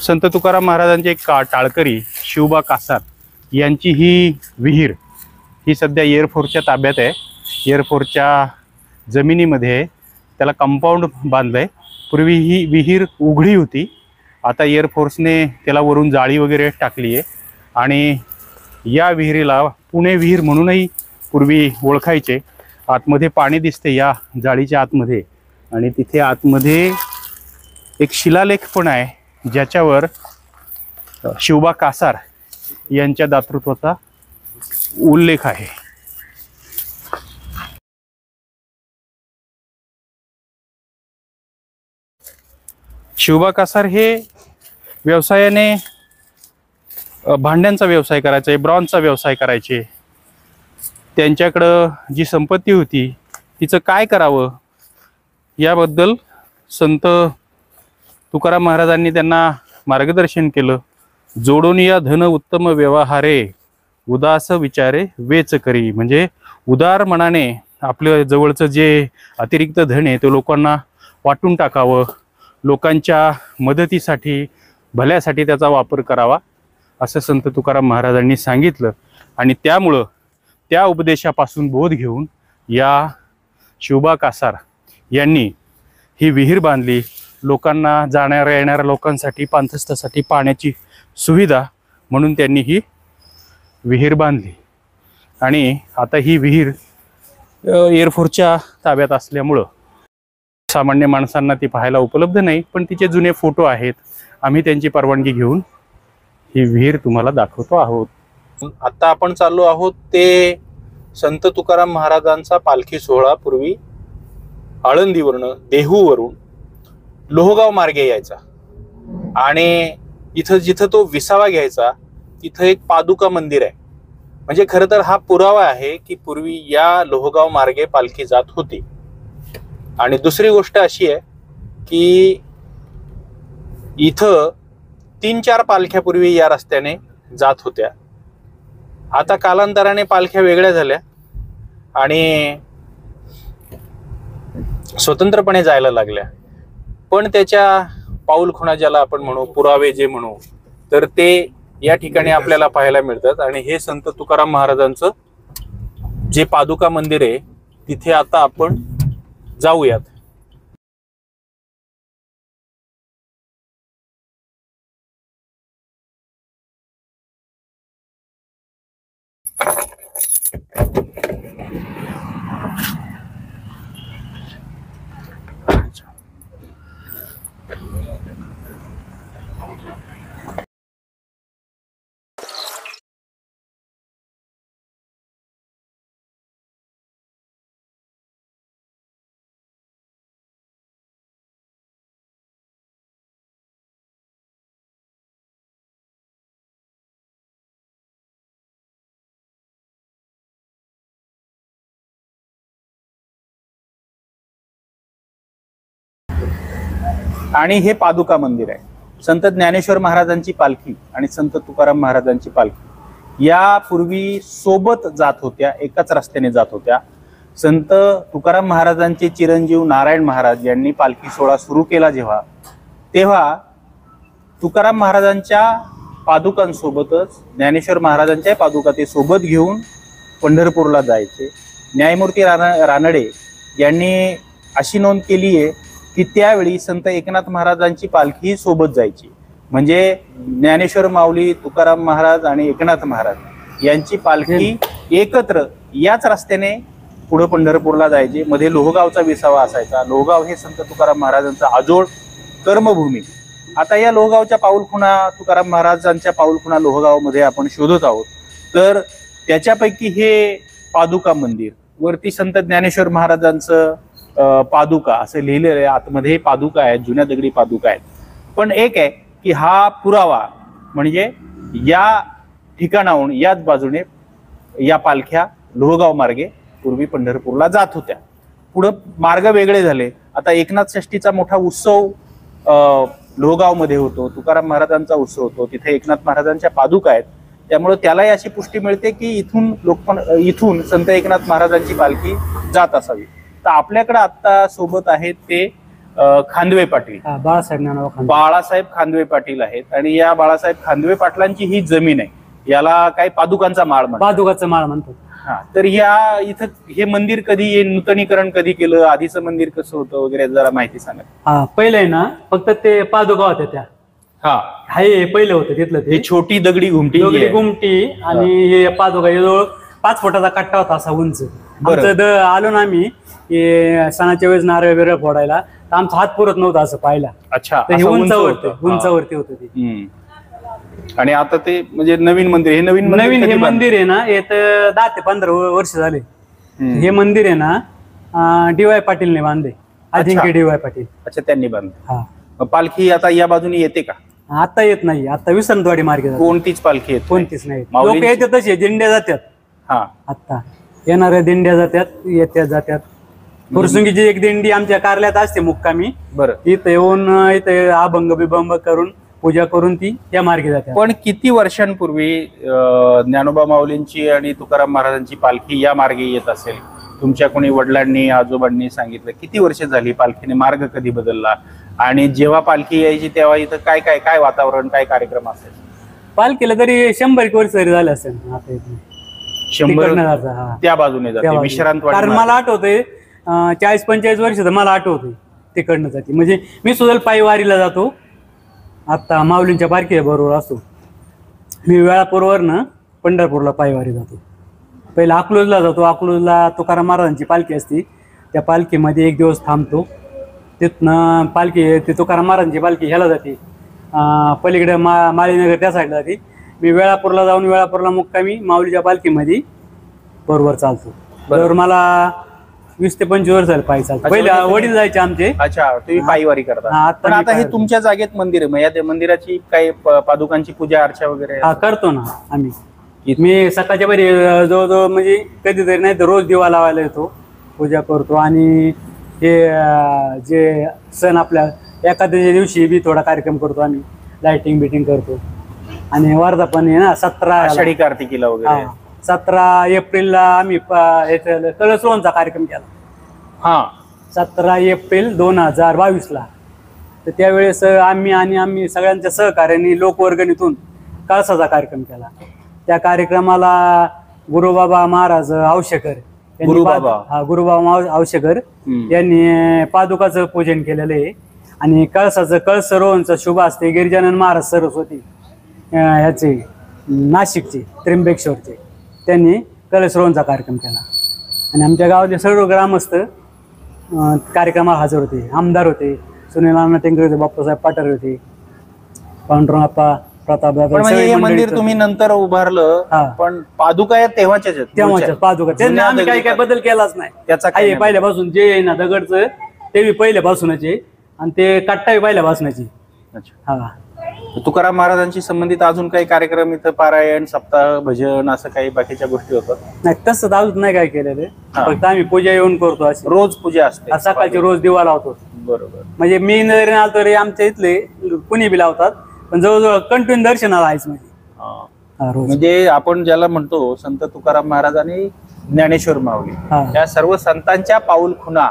S1: संत तुकाराम महाराजांचे टाळकरी शिवबा कासार यांची ही विहीर ही सध्या एअरफोर्सच्या ताब्यात आहे. एअरफोर्सच्या जमिनीमध्ये त्याला कंपाऊंड बांधलंय. पूर्वी ही विहीर उघडी होती, आता एअरफोर्सने त्याला वरून जाळी वगैरे टाकली आहे आणि या विहिरीला पुणे विहीर म्हणूनही पूर्वी ओळखायचे. आतमध्ये पाणी दिसते या जाळीच्या आतमध्ये आणि तिथे आतमध्ये एक शिलालेख पण आहे ज्याच्यावर शिवबा कासार यांच्या दातृत्वाचा उल्लेख आहे. शिवबा कासार हे व्यवसायाने भांड्यांचा व्यवसाय करायचे, ब्रॉन्झचा व्यवसाय करायचे. त्यांच्याकडं जी संपत्ती होती तिचं काय करावं याबद्दल संत तुकाराम महाराजांनी त्यांना मार्गदर्शन केलं. जोडून या धन उत्तम व्यवहारे उदास विचारे वेच करी. म्हणजे उदार मनाने आपल्या जवळचं जे अतिरिक्त धन आहे ते लोकांना वाटून टाकावं, लोकांच्या मदतीसाठी भल्यासाठी त्याचा वापर करावा असं संत तुकाराम महाराजांनी सांगितलं. आणि त्यामुळं त्या उपदेशापासून बोध घेऊन या शिवबा कासार यांनी ही विहीर बांधली. लोकांना जाणाऱ्या येणाऱ्या लोकांसाठी पांथस्तासाठी पाण्याची सुविधा म्हणून त्यांनी ही विहीर बांधली. आणि आता ही विहीर एअरफोर्सच्या ताब्यात असल्यामुळं सामान्य माणसांना ती पाहायला उपलब्ध नाही, पण तिचे जुने फोटो आहेत. आम्ही त्यांची परवानगी घेऊन ही विहीर तुम्हाला दाखवतो आहोत. आता आपण चाललो आहोत ते संत तुकाराम महाराजांचा पालखी सोहळा पूर्वी आळंदीवरनं देहूवरून लोहगाव मार्गे यायचा आणि इथं जिथं तो विसावा घ्यायचा तिथं एक पादुका मंदिर आहे. म्हणजे खरं तर हा पुरावा आहे की पूर्वी या लोहगाव मार्गे पालखी जात होती. आणि दुसरी गोष्ट अशी आहे की इथं 3-4 पालख्या पूर्वी या रस्त्याने जात होत्या. आता कालांतराने पालख्या वेगळ्या झाल्या आणि स्वतंत्रपणे जायला लागल्या. पण त्याच्या पाऊलखुणा ज्याला आपण म्हणू, पुरावे जे म्हणू, तर ते या ठिकाणी आपल्याला पाहायला मिळतात. आणि हे संत तुकाराम महाराजांचं जे पादुका मंदिर आहे तिथे आता आपण जाऊयात. आणि हे पादुका मंदिर आहे. संत ज्ञानेश्वर महाराजांची पालखी आणि संत तुकाराम महाराजांची पालखी या पूर्वी सोबत जात होत्या, एकाच रस्त्याने जात होत्या. संत तुकाराम महाराजांचे चिरंजीव नारायण महाराज यांनी पालखी सोहळा सुरू केला तेव्हा तुकाराम महाराजांच्या पादुकांसोबतच ज्ञानेश्वर महाराजांच्या पादुका ते सोबत घेऊन पंढरपूरला जायचे. न्यायमूर्ती रानडे यांनी अशी नोंद केली आहे की त्यावेळी संत एकनाथ महाराजांची पालखी सोबत जायची. म्हणजे ज्ञानेश्वर माऊली, तुकाराम महाराज आणि एकनाथ महाराज यांची पालखी एकत्र याच रस्त्याने पुढे पंढरपूरला जायचे. मध्ये लोहगावचा विसावा असायचा. लोहगाव हे संत तुकाराम महाराजांचा आजोळ कर्मभूमी. आता या लोहगावच्या पाऊलखुणा, तुकाराम महाराजांच्या पाऊलखुणा लोहगावमध्ये आपण शोधत आहोत. तर त्याच्यापैकी हे पादुका मंदिर, वरती संत ज्ञानेश्वर महाराजांचं पादुका असं लिहिलेलं आहे. आतमध्ये पादुका आहेत, जुन्या दगडी पादुका आहेत. पण एक आहे की हा पुरावा म्हणजे या ठिकाणाहून याच बाजूने या पालख्या लोहगाव मार्गे पूर्वी पंढरपूरला जात होत्या. पुढं मार्ग वेगळे झाले. आता एकनाथ षष्टीचा मोठा उत्सव लोहगावमध्ये होतो, तुकाराम महाराजांचा उत्सव होतो, तिथे एकनाथ महाराजांच्या पादुका आहेत, त्यामुळे त्यालाही अशी पुष्टी मिळते की इथून संत एकनाथ महाराजांची पालखी जात असावी. तर आपल्याकडे आता सोबत आहेत ते खांदवे पाटील, बाळासाहेब खांदवे पाटील आहेत, आणि या बाळासाहेब खांदवे पाटलांची ही जमीन आहे, याला काही पादुकांचा माळ म्हणतात.
S12: पादुकाचा माळ म्हणतो.
S1: हा, तर या इथं हे मंदिर कधी नूतनीकरण कधी केलं, आधीचं मंदिर कसं होतं वगैरे जरा माहिती सांगा.
S12: हा, पहिले ना फक्त ते पादुका होत्या त्या.
S1: हा,
S12: हे पहिलं होतं तिथलं ते
S1: छोटी दगडी घुमटी
S12: आणि हे पादुका जवळ 5 फुटाचा कट्टा होता असा उंच. आमचं आलो ना आम्ही सणाच्या वेळेस नारळ बिरळ फोडायला, तर आमचा हात पुरत नव्हता असं पाहिला.
S1: अच्छा,
S12: उंचावरती होतं ते.
S1: आणि आता ते म्हणजे नवीन मंदिर, हे नवीन
S12: हे मंदिर आहे ना, हे तर 10 ते 15 वर्ष झाले. हे मंदिर आहे ना DY पाटीलने बांधले, अजिंक्य DY पाटील.
S1: अच्छा, त्यांनी बांधले.
S12: हा,
S1: पालखी आता या बाजूने येते का?
S12: आता येत नाही, आता विसरंतवाडी मार्गे
S1: कोणतीच पालखी येत?
S12: कोणतीच नाही. लोक येतात तसे, दिंड्या जातात.
S1: हा,
S12: आता येणाऱ्या दिंड्या जातात, येत्या जातात. फुरसुंगीची एक दिंडी आमच्या कार्यालयात असते मुक्कामी.
S1: बरं,
S12: इथे येऊन इथे अभंग बिभंग करून पूजा करून ती या मार्गे जाते.
S1: पण किती वर्षांपूर्वी ज्ञानोबा माऊलींची आणि तुकाराम महाराजांची पालखी या मार्गे येत असेल? तुमच्या कोणी वडिलांनी आजोबांनी सांगितलं? किती वर्ष झाली? पालखीने मार्ग कधी बदलला? आणि जेव्हा पालखी यायची तेव्हा इथं काय वातावरण, काय कार्यक्रम असेल?
S12: पालखीला तरी 100 वर्ष तरी झाले असेल.
S1: 100 त्या बाजूने जाते विश्रांतवाडी.
S12: कारण मला आठवतंय 40-45 वर्ष तर मला आठवतंय तिकडनं जाते. म्हणजे मी सुद्धा पायी वारीला जातो. आता माऊलींच्या पालखी बरोबर असतो. मी वेळापूरवरनं पंढरपूरला पायवारी जातो. पहिला अकलूजला जातो. अकलूजला तुकाराम महाराजांची पालखी असते, त्या पालखीमध्ये 1 दिवस थांबतो. तिथनं पालखी ते तुकाराम महाराजांची पालखी ह्याला जाते, पलीकडे माळीनगर त्या साईडला जाते. मी वेळापूरला जाऊन वेळापूरला मुक्कामी माऊलीच्या पालखीमध्ये बरोबर चालतो. बरोबर मला 20 ते 25 वर्ष झाले पायी चालतो. पहिले वडील जायचे आमचे.
S1: अच्छा, तुम्ही पायीवारी करता. पण आता हे तुमच्या जागेत मंदिर आहे, मग या मंदिराची काही पादुकांची पूजा अर्चा वगैरे?
S12: हा, करतो ना आम्ही. मी सकाळच्या बरी जवळजवळ म्हणजे कधीतरी नाही तर रोज दिवा लावायला येतो, पूजा करतो. आणि हे जे सण आपल्या एखाद्या दिवशी बी थोडा कार्यक्रम करतो आम्ही, लाइटिंग बिटिंग करतो. आणि वर्धापन आहे ना 17
S1: आषाढी कार्तिकीला वगैरे.
S12: 17 एप्रिलला आम्ही कळसरोवणचा कार्यक्रम केला.
S1: हा,
S12: 17 एप्रिल 2022ला. तर त्यावेळेस आम्ही सगळ्यांच्या सहकार्याने लोकवर्गणीतून कळसाचा कार्यक्रम केला. त्या कार्यक्रमाला गुरुबाबा महाराज आवशेकर, गुरुबाबा आवशेकर यांनी पादुकाचं पूजन केलेलं आहे. आणि कळसाचं कळसरोवणचं शुभ असते गिरिजानंद महाराज सरस्वती ह्याचे नाशिकचे त्र्यंबकेश्वरचे, त्यांनी कळसरोवणचा कार्यक्रम केला. आणि आमच्या गावातले सर्व ग्रामस्थ कार्यक्रमाला हजर होते. आमदार होते, सुनील अण्णा टेंगरे होते, बाप्पासाहेब पाटारे होते, पांडुरंगप्पा प्रतापदादा.
S1: हे मंदिर तुम्ही नंतर उभारलं, पण पादुका या तेव्हाच्या
S12: पादुका त्यांनी आम्ही काही बदल केलाच नाही.
S1: त्याचा
S12: पहिल्यापासून जे आहे ना दगडचं ते बी पहिल्यापासूनच आहे, आणि ते कट्टा पहिल्यापासूनची. हा,
S1: तुकाराम महाराजांशी संबंधित अजून काही कार्यक्रम इथं पारायण, सप्ताह, भजन असं काही बाकीच्या गोष्टी होतात?
S12: नाही, तसं अजून नाही काय केलेलं. फक्त आम्ही पूजा येऊन करतो. अशी
S1: रोज पूजा असते,
S12: सकाळची रोज दिवा लावतो.
S1: बरोबर.
S12: म्हणजे मी जरी आलो रे, आमच्या इथले कुणी बी लावतात, पण जवळजवळ कंटिन्यू दर्शनाला आहेच.
S1: म्हणजे आपण ज्याला म्हणतो संत तुकाराम महाराज आणि ज्ञानेश्वर माऊली, या सर्व संतांच्या पाऊल खुणा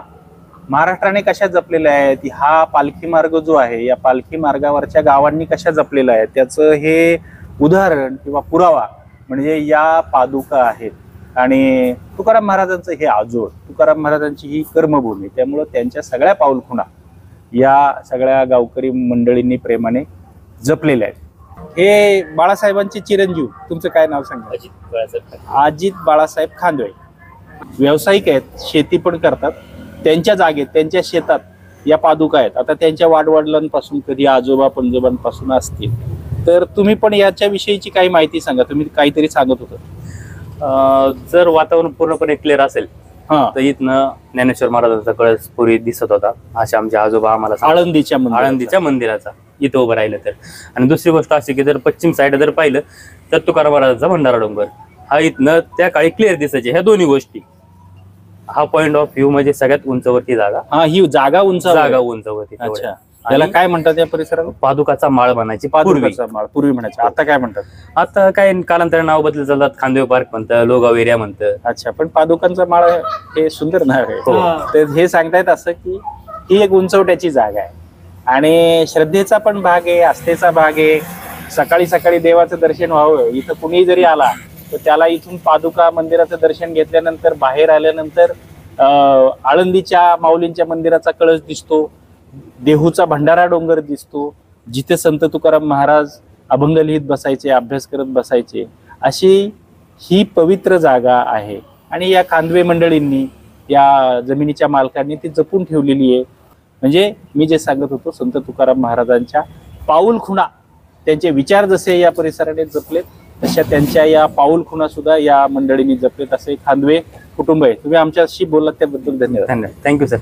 S1: महाराष्ट्राने कशा जपलेल्या आहेत, हा पालखी मार्ग जो आहे या पालखी मार्गावरच्या गावांनी कशा जपलेला आहे, त्याचं हे उदाहरण किंवा पुरावा म्हणजे या पादुका आहेत. आणि तुकाराम महाराजांचं हे आजोळ, तुकाराम महाराजांची ही कर्मभूमी, त्यामुळं त्यांच्या सगळ्या पाऊलखुणा या सगळ्या गावकरी मंडळींनी प्रेमाने जपलेल्या आहेत. हे बाळासाहेबांचे चिरंजीव, तुमचं काय नाव सांगा? अजित बाळासाहेब खांदवे. व्यावसायिक आहेत, शेती पण करतात. त्यांच्या जागेत, त्यांच्या शेतात या पादुका आहेत. आता त्यांच्या वाडवडिलांपासून कधी आजोबा पंजोबांपासून असतील, तर तुम्ही पण याच्या विषयीची काही माहिती सांगा. तुम्ही काहीतरी सांगत होता.
S13: जर वातावरण पूर्णपणे क्लिअर असेल तर इथनं ज्ञानेश्वर महाराजांचा कळस पूर्वी दिसत होता, असे आमचे आजोबा आम्हाला. आळंदीच्या मंदिराचा इथं उभं राहिलं तर. आणि दुसरी गोष्ट अशी की जर पश्चिम साईड जर पाहिलं तर तुकाराम महाराजांचा भंडारा डोंगर हा इथनं त्या काळी क्लिअर दिसायचे. ह्या दोन्ही गोष्टी, हा पॉइंट ऑफ व्ह्यू म्हणजे सगळ्यात उंचवरती जागा.
S1: ही जागा उंचावरती.
S13: अच्छा.
S1: याला काय म्हणतात या परिसराला?
S13: पादुकाचा माळ म्हणायची
S1: पादुकाचा माळ पूर्वी म्हणायचे, आता काय म्हणतात?
S13: आता काय कालांतराने नाव बदलत जातात. खांदेव पार्क म्हणतं, लोगाव एरिया म्हणतं.
S1: अच्छा, पण पादुकांचा माळ हे सुंदर नाव आहे. तर हे सांगतायत असं की ही एक उंचवट्याची जागा आहे आणि श्रद्धेचा पण भाग आहे, आस्थेचा भाग आहे. सकाळी सकाळी देवाचं दर्शन व्हावं, इथं कुणीही जरी आला तर त्याला इथून पादुका मंदिराचं दर्शन घेतल्यानंतर बाहेर आल्यानंतर आळंदीच्या माऊलींच्या मंदिराचा कळस दिसतो, देहूचा भंडारा डोंगर दिसतो, जिथे संत तुकाराम महाराज अभंग लिहित बसायचे, अभ्यास करत बसायचे, अशी ही पवित्र जागा आहे. आणि या खांदवे मंडळींनी, या जमिनीच्या मालकांनी ती जपून ठेवलेली आहे. म्हणजे मी जे सांगत होतो, संत तुकाराम महाराजांच्या पाऊल खुणा, त्यांचे विचार जसे या परिसराने जपलेत तशा त्यांच्या या पाऊल खुणा सुद्धा या मंडळींनी जपलेत, असे खांदवे कुटुंब आहे. तुम्ही आमच्याशी बोललात त्याबद्दल धन्यवाद.
S13: Thank you sir.